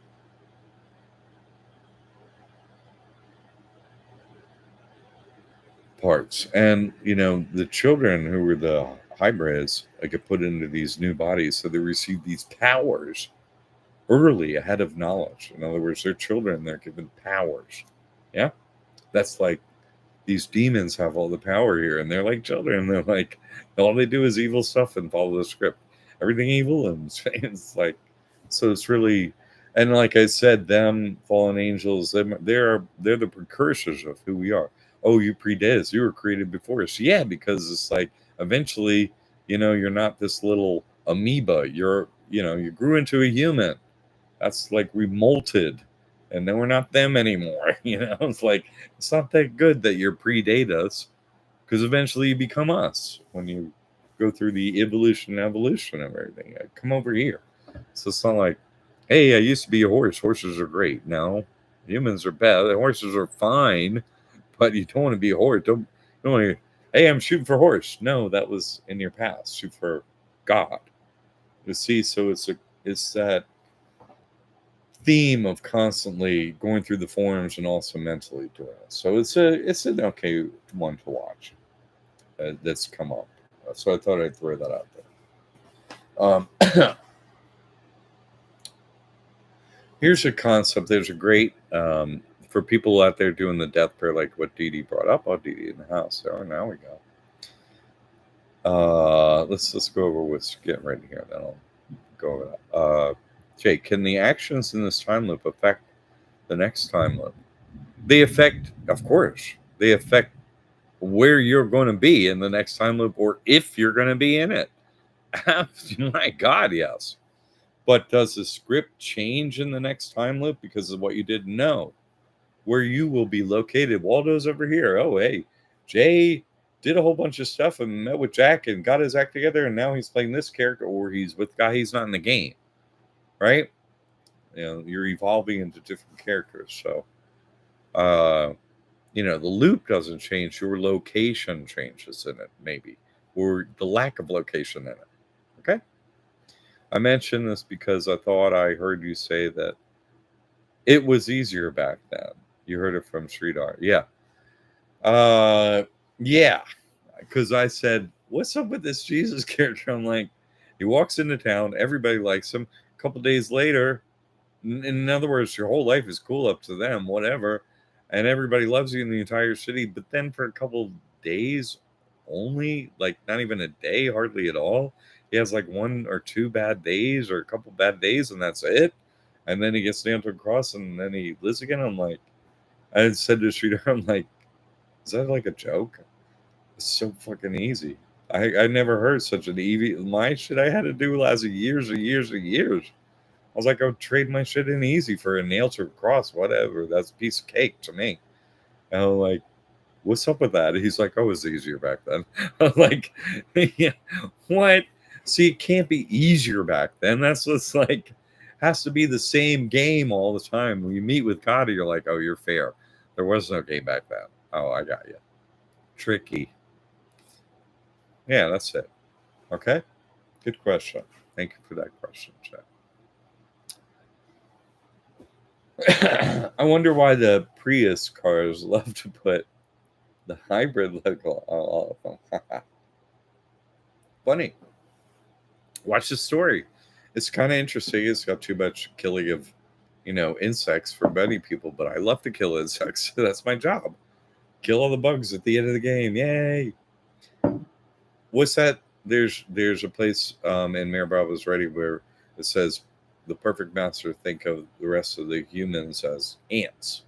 Speaker 1: parts. And the children who were the hybrids get put into these new bodies, so they receive these powers early, ahead of knowledge. In other words, they're children, they're given powers. Yeah, that's like these demons have all the power here, and they're like children. They're like, all they do is evil stuff and follow the script. Everything evil, and it's like So it's really, and like I said, them fallen angels, they're the precursors of who we are. Oh, you predate us. You were created before us. Yeah, because it's like eventually, you're not this little amoeba. You grew into a human. That's like we molted, and then we're not them anymore. It's like it's not that good that you're predate us, because eventually you become us when you go through the evolution and evolution of everything. Come over here. So it's not like, hey, I used to be a horse. Horses are great. No, humans are bad. Horses are fine, but you don't want to be a horse. Don't want to. Hey, I'm shooting for horse. No, that was in your past. Shoot for God. You see, so it's that theme of constantly going through the forms and also mentally doing it. So it's an okay one to watch that's come up. So I thought I'd throw that out there. Here's a concept. There's a great for people out there doing the death prayer, like what Dee Dee brought up. Oh, Dee Dee in the house. Oh, now we go. Let's go over what's getting ready here. Then I'll go over that. Jake, can the actions in this time loop affect the next time loop? They affect, of course, they affect where you're going to be in the next time loop, or if you're going to be in it. My God, yes. But does the script change in the next time loop because of what you did? No. Where you will be located, Waldo's over here. Oh, hey, Jay did a whole bunch of stuff and met with Jack and got his act together, and now he's playing this character, or he's with guy he's not in the game, right? You're evolving into different characters. So, the loop doesn't change. Your location changes in it, maybe, or the lack of location in it. Okay. I mentioned this because I thought I heard you say that it was easier back then. You heard it from Sridhar. Yeah. Uh, yeah. Because I said, what's up with this Jesus character? I'm like, he walks into town, everybody likes him. A couple days later, in other words, your whole life is cool up to them, whatever, and everybody loves you in the entire city. But then for a couple days only, like not even a day, hardly at all, he has like one or two bad days or a couple bad days, and that's it. And then he gets down to a cross, and then he lives again. I'm like, I said to Streeter, I'm like, is that like a joke? It's so fucking easy. I never heard such an easy. My shit I had to do lasted years and years and years. I was like, I would trade my shit in easy for a nail to a cross, whatever. That's a piece of cake to me. And I'm like, what's up with that? He's like, oh, it was easier back then. I'm like, yeah, what? See, it can't be easier back then. That's what's like, has to be the same game all the time. When you meet with God, you're like, oh, you're fair. There was no game back then. Oh, I got you. Tricky. Yeah, that's it. Okay. Good question. Thank you for that question, Jeff. I wonder why the Prius cars love to put the hybrid logo on all of them. Funny. Watch the story. It's kind of interesting. It's got too much killing of, insects for many people, but I love to kill insects. That's my job. Kill all the bugs at the end of the game. Yay! What's that? There's a place in Mayor Bravo's Ready where it says the perfect master think of the rest of the humans as ants.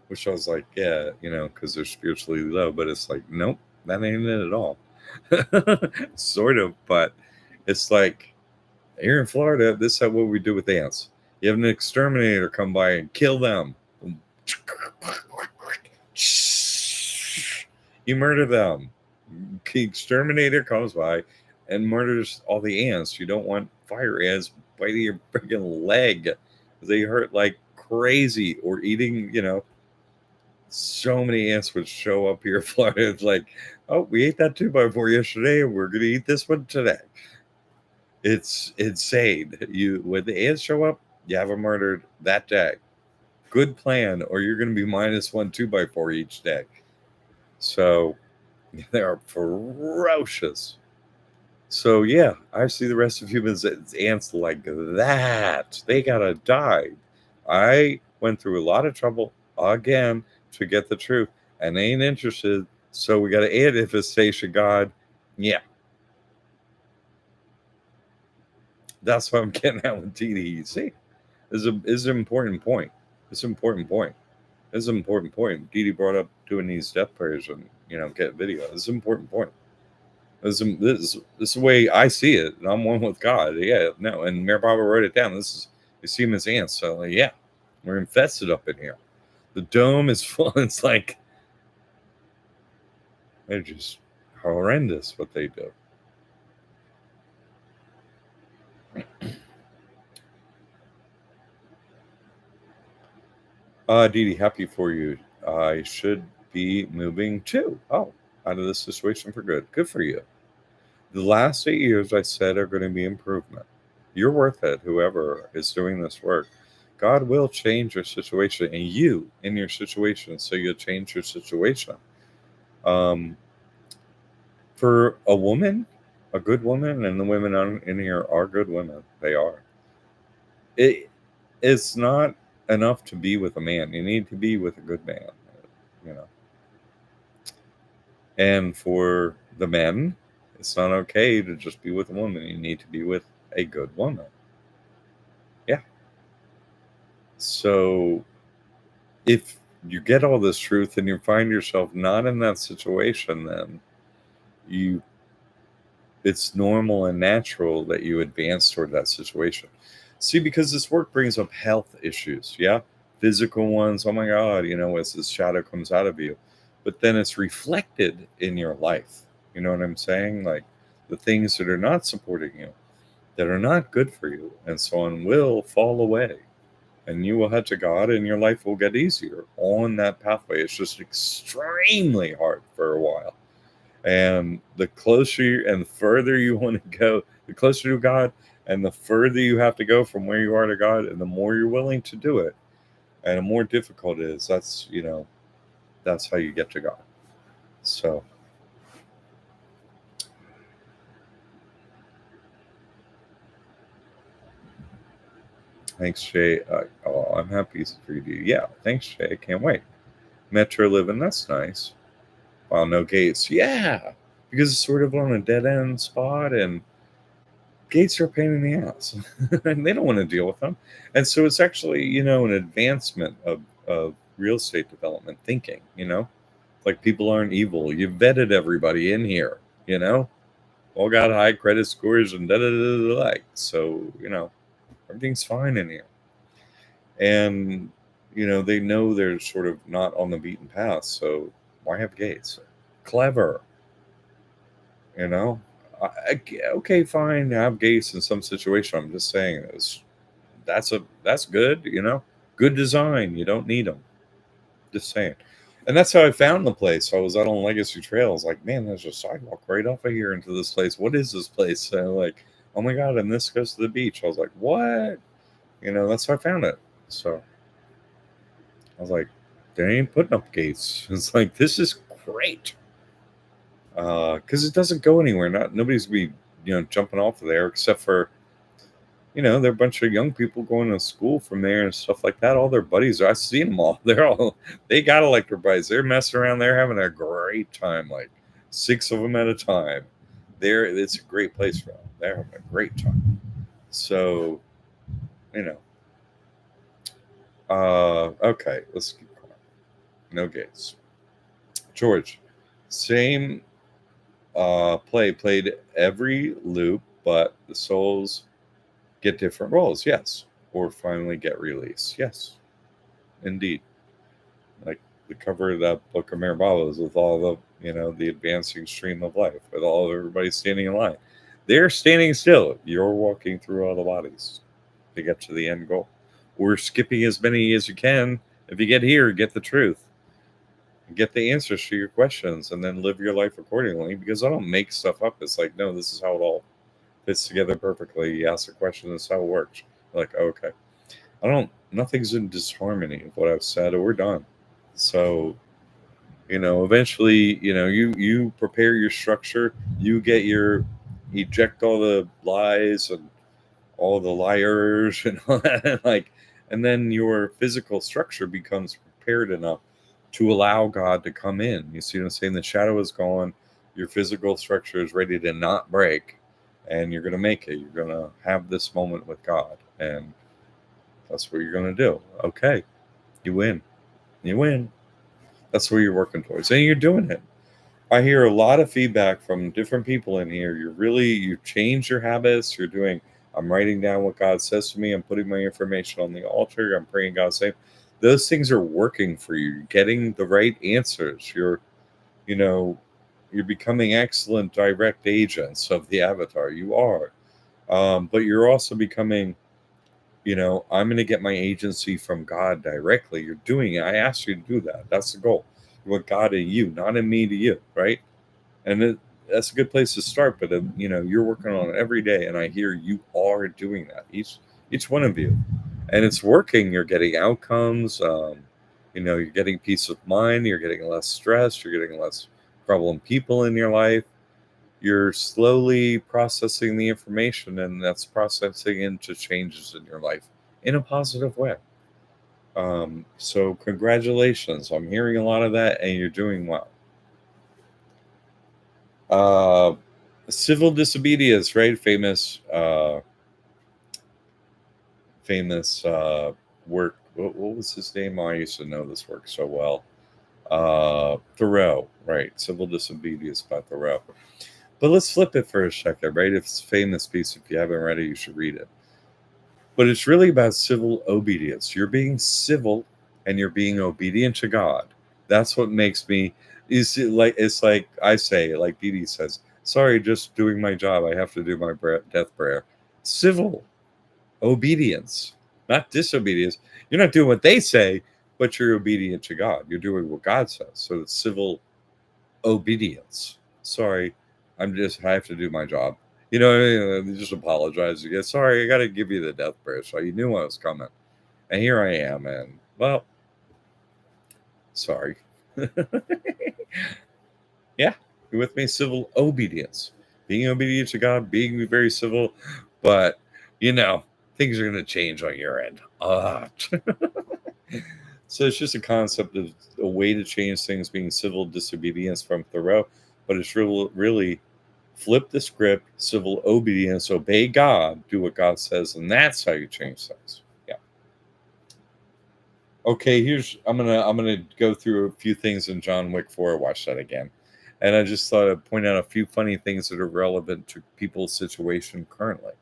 Speaker 1: Which I was like, yeah, because they're spiritually low, but it's like, nope, that ain't it at all. Sort of, but it's like here in Florida, this is what we do with ants. You have an exterminator come by and kill them. You murder them. The exterminator comes by and murders all the ants. You don't want fire ants biting your freaking leg. They hurt like crazy, or eating, so many ants would show up here in Florida. It's like, oh, we ate that 2x4 yesterday, and we're gonna eat this one today. It's insane. When the ants show up, you have them murdered that day. Good plan, or you're gonna be minus 1 2x4 each day. So they are ferocious. So yeah, I see the rest of humans as ants like that. They gotta die. I went through a lot of trouble again to get the truth, and they ain't interested. So we got to infestation God. Yeah. That's what I'm getting at with DD. You see, is an important point. It's an important point. It's an important point. Dee brought up doing these death prayers and get video. It's an important point. This is the way I see it. And I'm one with God. Yeah, no. And Mayor Baba wrote it down. This is you see him as ants. So like, yeah, we're infested up in here. The dome is full. It's like they're just horrendous what they do. Dee, happy for you. I should be moving too. Oh, out of this situation for good. Good for you. The last 8 years I said are going to be improvement. You're worth it, whoever is doing this work. God will change your situation and you in your situation, so you'll change your situation. For a woman, a good woman, and the women in here are good women. They are. It's not enough to be with a man. You need to be with a good man, you know. And for the men, it's not okay to just be with a woman. You need to be with a good woman. Yeah. So if you get all this truth and you find yourself not in that situation, then it's normal and natural that you advance toward that situation. See, because this work brings up health issues, yeah, physical ones. Oh my God, as this shadow comes out of you, but then it's reflected in your life. You know what I'm saying? Like the things that are not supporting you, that are not good for you, and so on, will fall away, and you will head to God, and your life will get easier on that pathway. It's just extremely hard for a while. And the closer and the further you want to go, the closer to God, and the further you have to go from where you are to God, and the more you're willing to do it, and the more difficult it is. That's how you get to God. So, thanks, Shay. I'm happy for you. Yeah, thanks, Shay. I can't wait. Metro living, that's nice. Wow, no gates. Yeah, because it's sort of on a dead end spot, and gates are a pain in the ass, and they don't want to deal with them. And so it's actually, an advancement of real estate development thinking. Like people aren't evil. You vetted everybody in here. All got high credit scores and da da da da. Like so, everything's fine in here. And they know they're sort of not on the beaten path. So why have gates? Clever. You know, okay, fine, have gates in some situation. I'm just saying that's good. Good design. You don't need them. Just saying. And that's how I found the place. I was out on Legacy Trail. I was like, man, there's a sidewalk right off of here into this place. What is this place? And I'm like, oh my God, and this goes to the beach. I was like, what? That's how I found it. So I was like, they ain't putting up gates. It's like, this is great. Because it doesn't go anywhere. Nobody's gonna be jumping off of there except for there are a bunch of young people going to school from there and stuff like that. All their buddies, I've seen them all. They got electric bikes. They're messing around. They're having a great time, like 6 of them at a time. It's a great place for them. They're having a great time. So, okay, let's keep going. No gates. George, same played every loop, but the souls get different roles, yes, or finally get released, yes, indeed. Like the cover of that book of Mirabalos with all the advancing stream of life, with all of everybody standing in line. They're standing still. You're walking through all the bodies to get to the end goal. We're skipping as many as you can. If you get here, get the truth. Get the answers to your questions and then live your life accordingly, because I don't make stuff up. It's like, no, this is how it all fits together perfectly. You ask a question, this is how it works. Like, okay. Nothing's in disharmony of what I've said or done. So, eventually, you prepare your structure, you eject all the lies and all the liars and all that, and then your physical structure becomes prepared enough to allow God to come in. You see what I'm saying? The shadow is gone. Your physical structure is ready to not break. and you're going to make it. You're going to have this moment with God, and that's what you're going to do. Okay, you win. You win. That's where you're working towards, and you're doing it. I hear a lot of feedback from different people in here. You change your habits. You're doing. I'm writing down what God says to me. I'm putting my information on the altar. I'm praying God's name. Those things are working for you. You're getting the right answers. You know, you're becoming excellent direct agents of the avatar. You are, but you're also becoming. I'm going to get my agency from God directly. You're doing it. I asked you to do that. That's the goal. You want God in you, not in me to you, right? And that's a good place to start. But you're working on it every day, and I hear you are doing that. Each one of you, and it's working. You're getting outcomes. You're getting peace of mind. You're getting less stress. You're getting less problem people in your life. You're slowly processing the information, and that's processing into changes in your life in a positive way. So congratulations. I'm hearing a lot of that, and you're doing well. Uh, Civil disobedience, right? Famous work. What was his name? Oh, I used to know this work so well. Thoreau, right? Civil disobedience by Thoreau. But let's flip it for a second, right? It's a famous piece. If you haven't read it, you should read it. But it's really about civil obedience. You're being civil and you're being obedient to God. That's what makes me. It's like I say, like Dee Dee says, sorry, just doing my job. I have to do my death prayer. Civil obedience, not disobedience. You're not doing what they say, but you're obedient to God. You're doing what God says. So it's civil obedience. Sorry, I have to do my job. Just apologize again. Sorry, I got to give you the death prayer. So you knew I was coming. And here I am. And, well, sorry. Yeah, you with me? Civil obedience. Being obedient to God, being very civil. But, things are going to change on your end. So it's just a concept of a way to change things, being civil disobedience from Thoreau. But it's really flip the script, civil obedience, obey God, do what God says, and that's how you change things. Yeah. Okay, I'm gonna go through a few things in John Wick 4. Watch that again. And I just thought I'd point out a few funny things that are relevant to people's situation currently.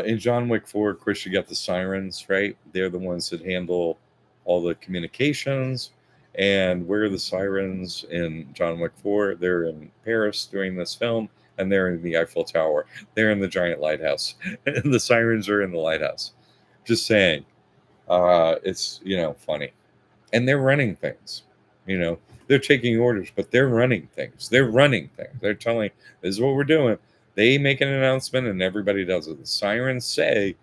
Speaker 1: In John Wick 4, of course, you got the sirens, right? They're the ones that handle all the communications. And where are the sirens in John Wick 4? They're in Paris during this film, and they're in the Eiffel Tower. They're in the giant lighthouse. And the sirens are in the lighthouse. Just saying. It's, funny. And they're running things. They're taking orders, but they're running things. They're running things. They're telling, this is what we're doing. They make an announcement and everybody does it. The sirens say,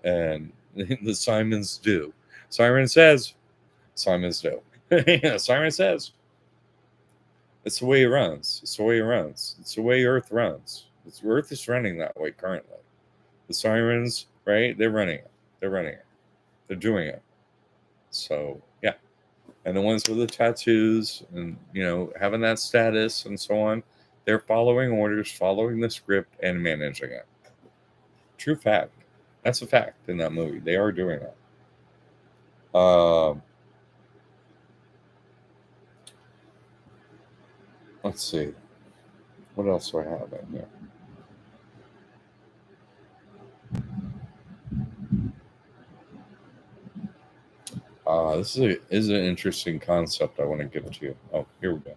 Speaker 1: and the Simons do. Siren says, Simons do. Siren says. It's the way it runs. It's the way it runs. It's the way Earth runs. Earth is running that way currently. The sirens, right? They're running it. They're running it. They're doing it. So, yeah. And the ones with the tattoos and, having that status and so on, they're following orders, following the script, and managing it. True fact. That's a fact in that movie. They are doing that. Let's see. What else do I have in here? This is an interesting concept I want to give to you. Oh, here we go.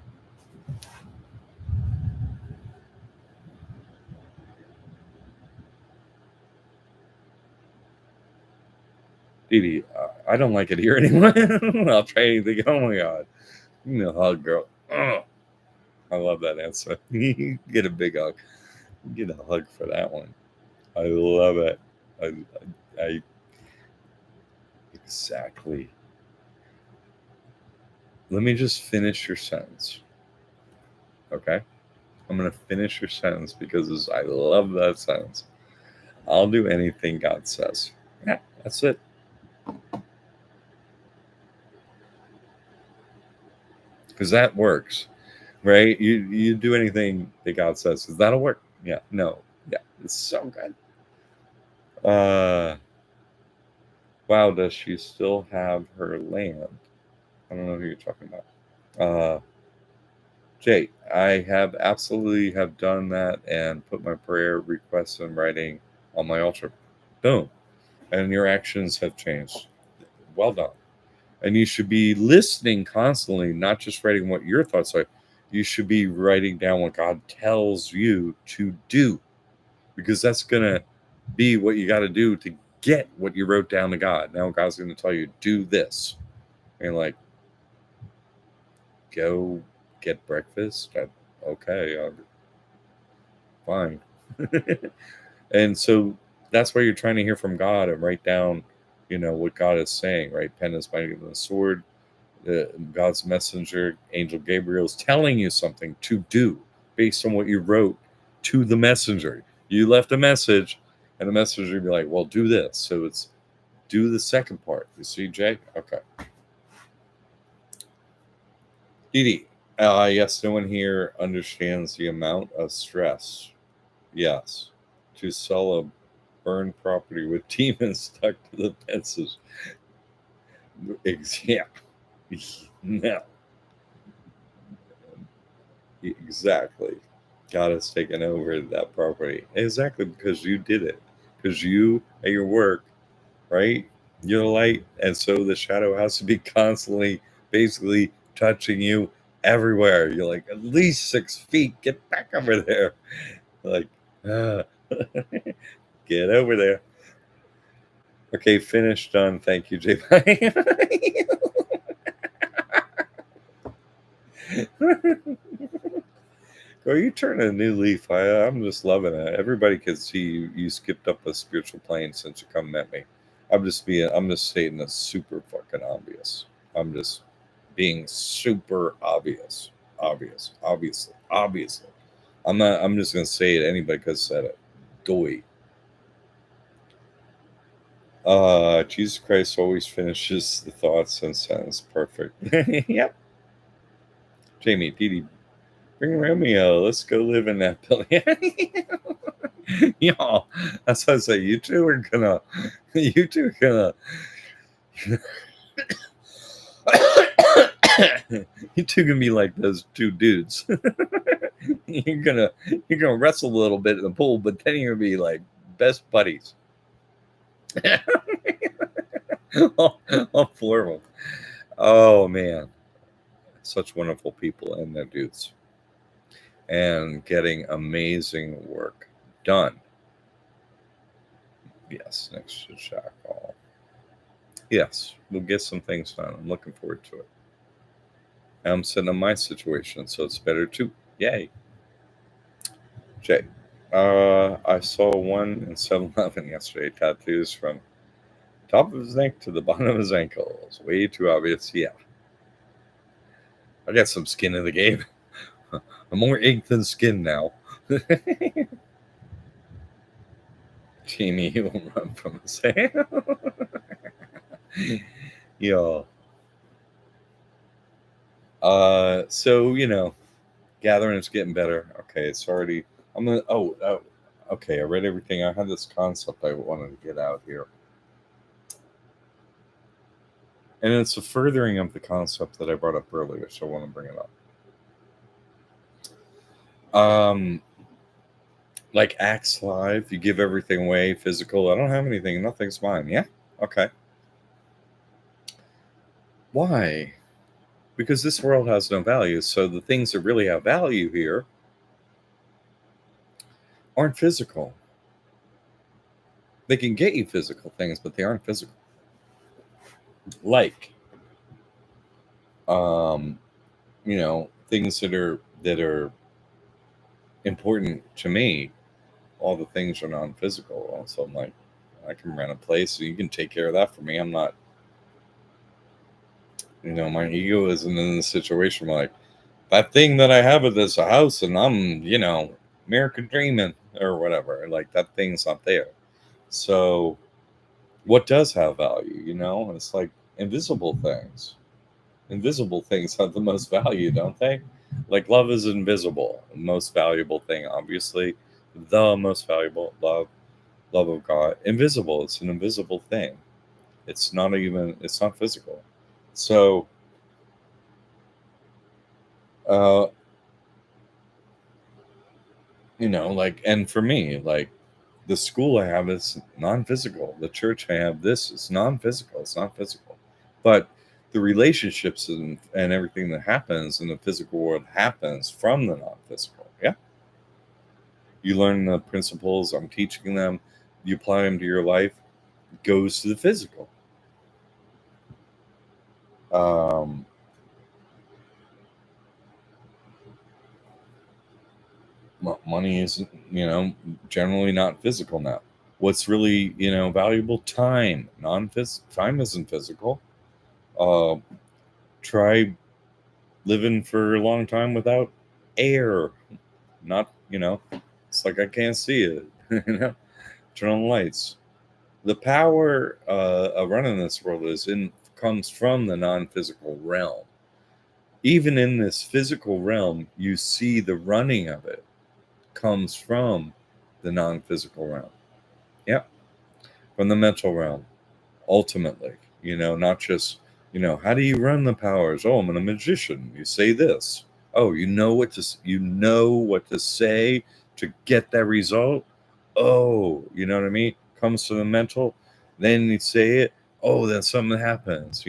Speaker 1: Dee Dee, I don't like it here anymore. I'll try anything. Oh my God. Hug, girl. Oh, I love that answer. Get a big hug. Get a hug for that one. I love it. I exactly. Let me just finish your sentence. Okay? I'm going to finish your sentence because I love that sentence. I'll do anything God says. Yeah, that's it. Because that works, right? You do anything that God says, because that'll work. Yeah, no, yeah, it's so good. Uh, wow, does she still have her land? I don't know who you're talking about. Jay, I have absolutely have done that and put my prayer requests in writing on my altar. Boom. And your actions have changed. Well done. And you should be listening constantly, not just writing what your thoughts are. You should be writing down what God tells you to do, because that's going to be what you got to do to get what you wrote down to God. Now God's going to tell you, do this. And like, go get breakfast. Okay, fine. And so that's why you're trying to hear from God and write down, what God is saying, right? Pen is mightier than the sword. God's messenger, Angel Gabriel, is telling you something to do based on what you wrote to the messenger. You left a message, and the messenger would be like, well, do this. So it's do the second part. You see, Jay? Okay. Dee Dee, yes, no one here understands the amount of stress. Yes. To sell a burned property with demons stuck to the fences. Yeah. No. Exactly. God has taken over that property. Exactly, because you did it. Because you at your work, right? You're the light. And so the shadow has to be constantly basically touching you everywhere. You're like, at least 6 feet. Get back over there. Like, ah, get over there. Okay, finished, done. Thank you, Jay. Girl, you turn a new leaf. I'm just loving it. Everybody can see you skipped up a spiritual plane since you come met me. I'm just stating this super fucking obvious. I'm just being super obvious. Obviously. I'm just gonna say it, anybody could have said it. Doy. Jesus Christ always finishes the thoughts and sentence perfect. Yep. Jamie, Dee Dee, bring Romeo. Let's go live in that building. Y'all, that's what I say. You two are gonna, you two gonna be like those two dudes. You're gonna wrestle a little bit in the pool, but then you're gonna be like best buddies. all four of them. Oh man, such wonderful people and their dudes, and getting amazing work done. Yes, next to Shackle. Yes, we'll get some things done. I'm looking forward to it. I'm sitting in my situation, so it's better too. Yay. Jay, I saw one in 7-Eleven yesterday. Tattoos from top of his neck to the bottom of his ankles. Way too obvious. Yeah. I got some skin in the game. I'm more ink than skin now. Jamie, he will run from his hand. Yo. So, gathering is getting better. Okay, it's already. I'm gonna. Oh, okay. I read everything. I had this concept I wanted to get out here, and it's a furthering of the concept that I brought up earlier. So I want to bring it up. Like Acts Live, you give everything away. Physical. I don't have anything. Nothing's mine. Yeah. Okay. Why? Because this world has no value. So the things that really have value here aren't physical. They can get you physical things, but they aren't physical. Like, um, things that are important to me. All the things are non-physical. So I'm like, I can rent a place, so you can take care of that for me. I'm not, my ego isn't in the situation where, like, that thing that I have at this house, and I'm, American dreaming or whatever. Like, that thing's not there. So what does have value? It's like invisible things. Invisible things have the most value, don't they? Like, love is invisible, the most valuable thing, obviously. The most valuable love of God. Invisible. It's an invisible thing. It's not even. It's not physical. So, uh, like, and for me, like, the school I have is non-physical. The church I have, this is non-physical. It's not physical, but the relationships and everything that happens in the physical world happens from the non-physical. Yeah, you learn the principles. I'm teaching them. You apply them to your life. It goes to the physical. Um, money is, generally not physical now. What's really, valuable? Time. Time isn't physical. Uh, try living for a long time without air. Not, it's like I can't see it. Turn on the lights. The power of running this world comes from the non-physical realm. Even in this physical realm, you see the running of it comes from the non-physical realm. Yeah, from the mental realm. Ultimately, not just, how do you run the powers? Oh, I'm a magician. You say this. Oh, you know what to say to get that result. Oh, you know what I mean? Comes to the mental, then you say it. Oh, then something happens,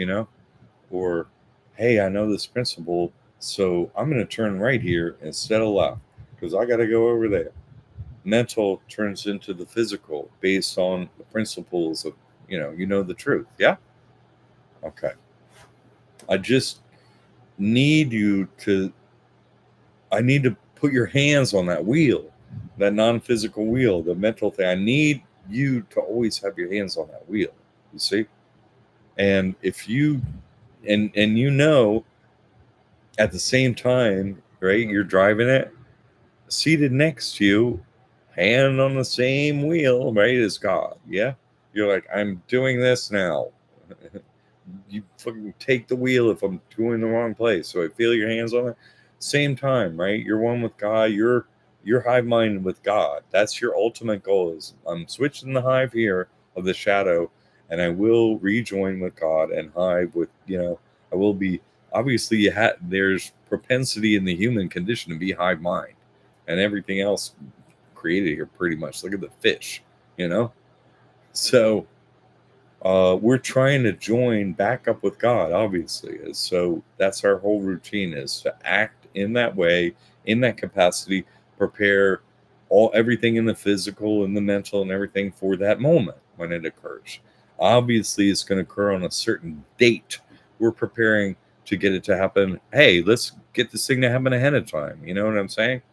Speaker 1: or hey, I know this principle, so I'm going to turn right here instead of left because I got to go over there. Mental turns into the physical based on the principles of, the truth. Yeah. Okay. I just need you to, I need to put your hands on that wheel, that non physical wheel, the mental thing. I need you to always have your hands on that wheel, you see? And if you, and at the same time, right, you're driving it, seated next to you, hand on the same wheel, right, is God. Yeah. You're like, I'm doing this now. You fucking take the wheel if I'm going the wrong place. So I feel your hands on it. Same time, right? You're one with God. You're hive mind with God. That's your ultimate goal. Is I'm switching the hive here of the shadow, and I will rejoin with God and hive with, I will be, obviously there's propensity in the human condition to be hive mind, and everything else created here pretty much. Look at the fish, you know. So we're trying to join back up with God, obviously. So that's our whole routine, is to act in that way, in that capacity, prepare everything in the physical and the mental and everything for that moment when it occurs. Obviously, it's going to occur on a certain date. We're preparing to get it to happen. Hey, let's get this thing to happen ahead of time. You know what I'm saying?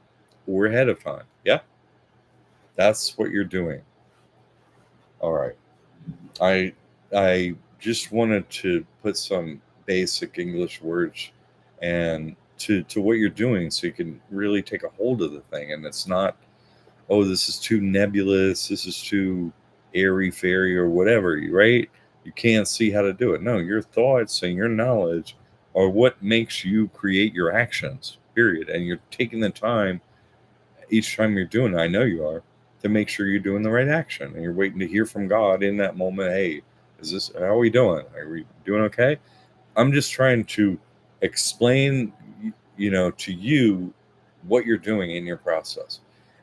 Speaker 1: We're ahead of time. Yeah, that's what you're doing. All right. I I just wanted to put some basic English words and to what you're doing so you can really take a hold of the thing, and it's not, oh, this is too nebulous, this is too airy fairy or whatever, right? You can't see how to do it. No, your thoughts and your knowledge are what makes you create your actions, period. And you're taking the time each time you're doing it, I know you are, to make sure you're doing the right action, and you're waiting to hear from God in that moment. Hey, how are we doing? Are we doing okay? I'm just trying to explain, to you what you're doing in your process,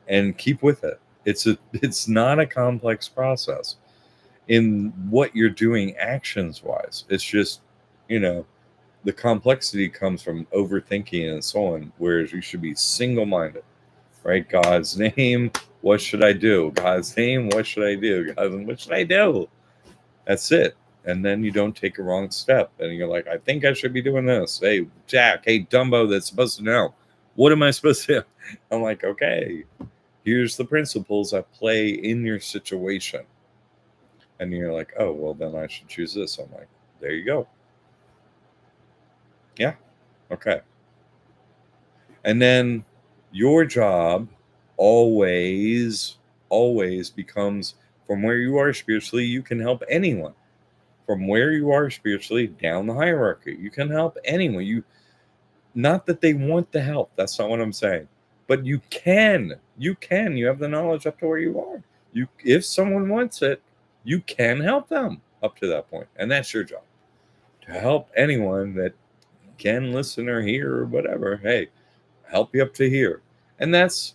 Speaker 1: and keep with it. It's not a complex process in what you're doing actions wise. It's just, you know, the complexity comes from overthinking and so on, whereas you should be single minded, right? God's name, what should I do? God's name, what should I do? What should I do? That's it. And then you don't take a wrong step. And you're like, I think I should be doing this. Hey, Jack, hey, Dumbo, that's supposed to know. What am I supposed to do? I'm like, okay, here's the principles at play in your situation. And you're like, oh, well, then I should choose this. I'm like, there you go. Yeah. Okay. And then your job always, always becomes, from where you are spiritually, you can help anyone. From where you are spiritually down the hierarchy, you can help anyone. Not that they want the help. That's not what I'm saying. But you have the knowledge up to where you are. If someone wants it, you can help them up to that point, and that's your job, to help anyone that can listen or hear or whatever. Hey, help you up to here. And that's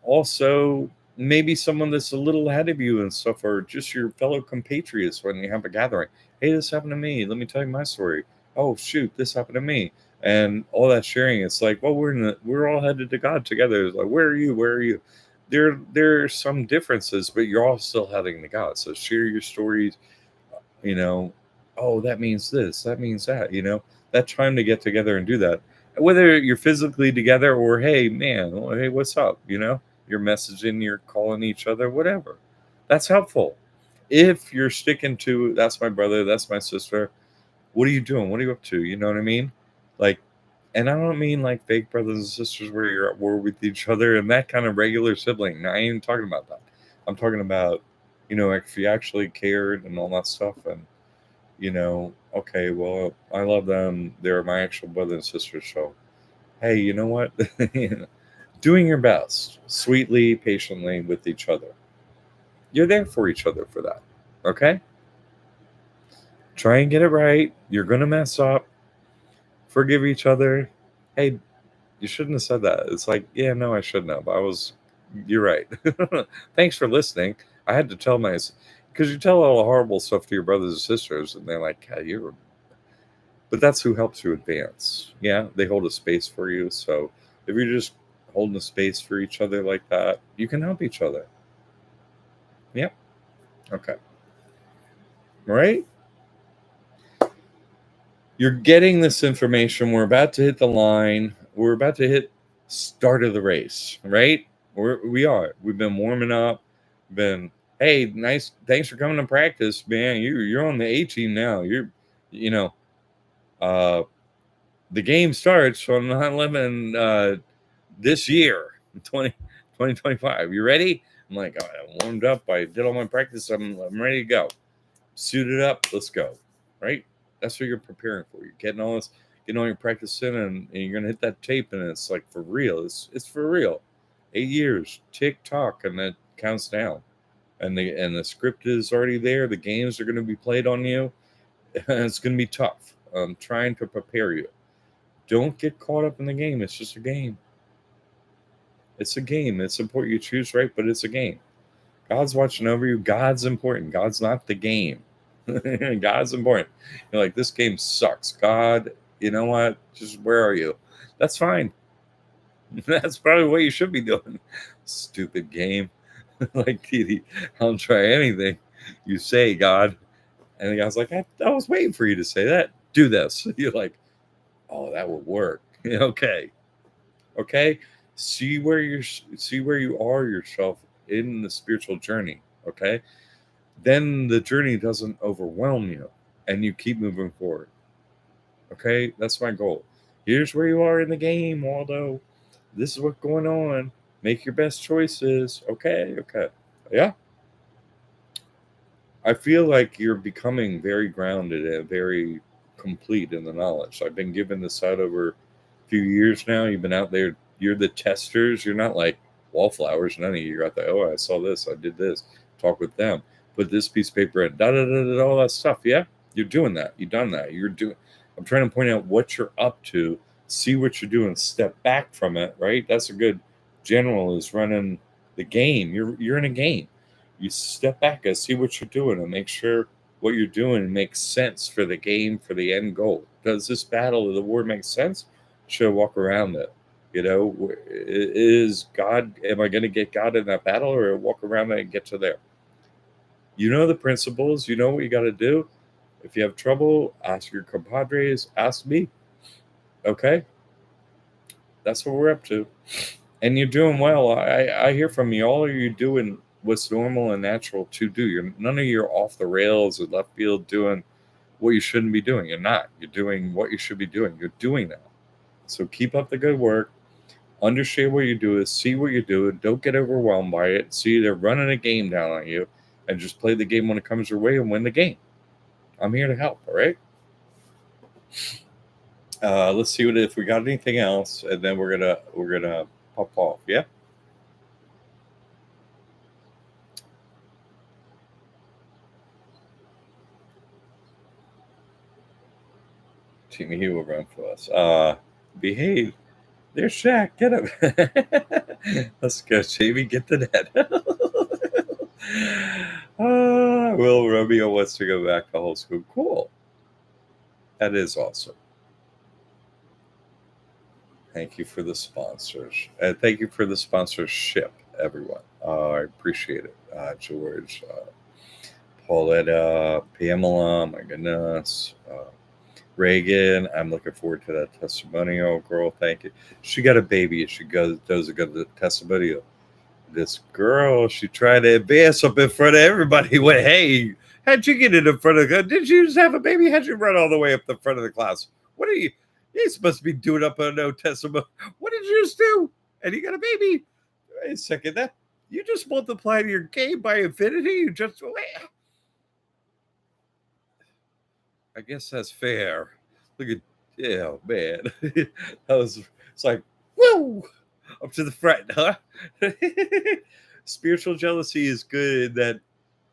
Speaker 1: also maybe someone that's a little ahead of you and stuff, or just your fellow compatriots when you have a gathering. Hey, this happened to me. Let me tell you my story. Oh shoot, this happened to me. And all that sharing, it's like, well, we're all headed to God together. It's like, where are you? Where are you? There are some differences, but you're all still heading to God. So share your stories, you know. Oh, that means this, that means that, that time to get together and do that, whether you're physically together or hey man, hey, what's up, you're messaging, you're calling each other, whatever. That's helpful. If you're sticking to, that's my brother, that's my sister, what are you doing, what are you up to, you know what I mean? Like, and I don't mean like fake brothers and sisters where you're at war with each other and that kind of regular sibling. No, I ain't even talking about that. I'm talking about, if you actually cared and all that stuff. And okay, well, I love them. They're my actual brother and sister. So, hey, you know what? Doing your best, sweetly, patiently with each other. You're there for each other for that. Okay? Try and get it right. You're going to mess up. Forgive each other. Hey, you shouldn't have said that. It's like, yeah, no, I shouldn't have. You're right. Thanks for listening. I had to tell because you tell all the horrible stuff to your brothers and sisters, and they're like, yeah, but that's who helps you advance. Yeah, they hold a space for you. So if you're just holding a space for each other like that, you can help each other. Yep. Okay. All right. You're getting this information. We're about to hit the line. We're about to hit start of the race, right? We are. We've been warming up. Been, hey, nice. Thanks for coming to practice, man. You're on the A team now. You know, uh, the game starts on 9/11 this year, 2025. You ready? I'm like, all right, I warmed up. I did all my practice. I'm ready to go. Suited up. Let's go. Right? That's what you're preparing for. You're getting all your practice in, and you're going to hit that tape, and it's like for real. It's for real. 8 years, tick tock, and that counts down. And the script is already there. The games are going to be played on you. It's going to be tough. I'm trying to prepare you. Don't get caught up in the game. It's just a game. It's a game. It's important you choose right, but it's a game. God's watching over you. God's important. God's not the game. God's important. You're like, this game sucks. God, you know what? Just where are you? That's fine. That's probably what you should be doing. Stupid game. Like, Kitty, I'll try anything you say, God. And the guy's like, I was waiting for you to say that. Do this. You're like, oh, that would work. Okay. Okay. See where you are yourself in the spiritual journey. Okay. Then the journey doesn't overwhelm you and you keep moving forward. Okay. That's my goal. Here's where you are in the game, Waldo. This is what's going on. Make your best choices. Okay. Okay. Yeah. I feel like you're becoming very grounded and very complete in the knowledge. I've been given this out over a few years now. You've been out there. You're the testers. You're not like wallflowers. None of you. You're out there. Oh, I saw this. I did this. Talk with them. Put this piece of paper in. Da da da da. All that stuff. Yeah, you're doing that. You've done that. You're doing. I'm trying to point out what you're up to. See what you're doing. Step back from it. Right. That's a good general is running the game. You're in a game. You step back and see what you're doing and make sure what you're doing makes sense for the game, for the end goal. Does this battle of the war make sense? Should I walk around it? Is God, am I going to get God in that battle or walk around it and get to there? You know the principles. You know what you got to do. If you have trouble, ask your compadres, ask me. Okay? That's what we're up to. And you're doing well. I hear from you. All of you doing what's normal and natural to do. None of you are off the rails or left field doing what you shouldn't be doing. You're not. You're doing what you should be doing. You're doing that. So keep up the good work. Understand what you do is see what you're doing. Don't get overwhelmed by it. See they're running a game down on you, and just play the game when it comes your way and win the game. I'm here to help. All right. Let's see if we got anything else, and then we're gonna pop off. Yeah. Jimmy, he will run for us. Behave. There's Shaq. Get him. Let's go, Jamie. Get the net. Will Romeo wants to go back to whole school. Cool. That is awesome. Thank you for the sponsors. Thank you for the sponsorship, everyone. I appreciate it. George, Pauletta, Pamela, my goodness. Reagan, I'm looking forward to that testimonial. Girl, thank you. She got a baby and she does a good testimonial. This girl, she tried to advance up in front of everybody. Went, hey, how'd you get in front of the? Did you just have a baby? How'd you run all the way up the front of the class? What are you? You're supposed to be doing up a no testimony. What did you just do? And you got a baby. Wait a second, that you just multiplied your game by infinity. You just wait. I guess that's fair. Look at, yeah, man. That was, it's like, woo, up to the front, huh? Spiritual jealousy is good in that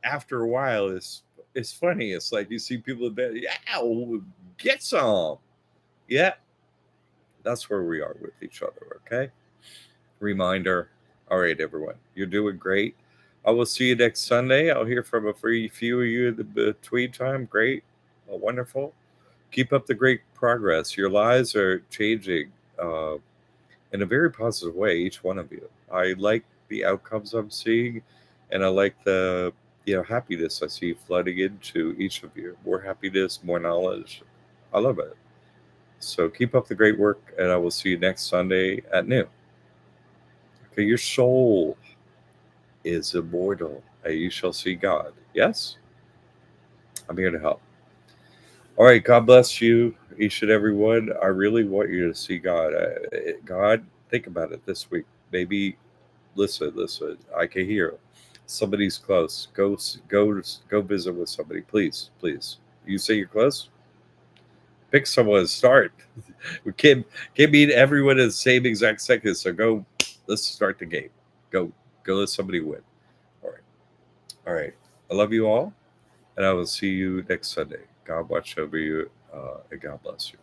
Speaker 1: after a while it's funny. It's like you see people in bed, yeah, get some. Yeah, that's where we are with each other, okay? Reminder. All right, everyone, you're doing great. I will see you next Sunday. I'll hear from a few of you in the between time. Great. Wonderful. Keep up the great progress. Your lives are changing in a very positive way, each one of you. I like the outcomes I'm seeing, and I like the happiness I see flooding into each of you. More happiness, more knowledge. I love it. So keep up the great work, and I will see you next Sunday at noon. Okay, your soul is immortal, and you shall see God. Yes, I'm here to help. All right, God bless you, each and every one. I really want you to see God. God, think about it this week. Maybe listen. I can hear somebody's close. Go visit with somebody, please. You say you're close. Pick someone. Start. We can't meet everyone at the same exact second. So go. Let's start the game. Go let somebody win. All right. I love you all, and I will see you next Sunday. God watch over you, and God bless you.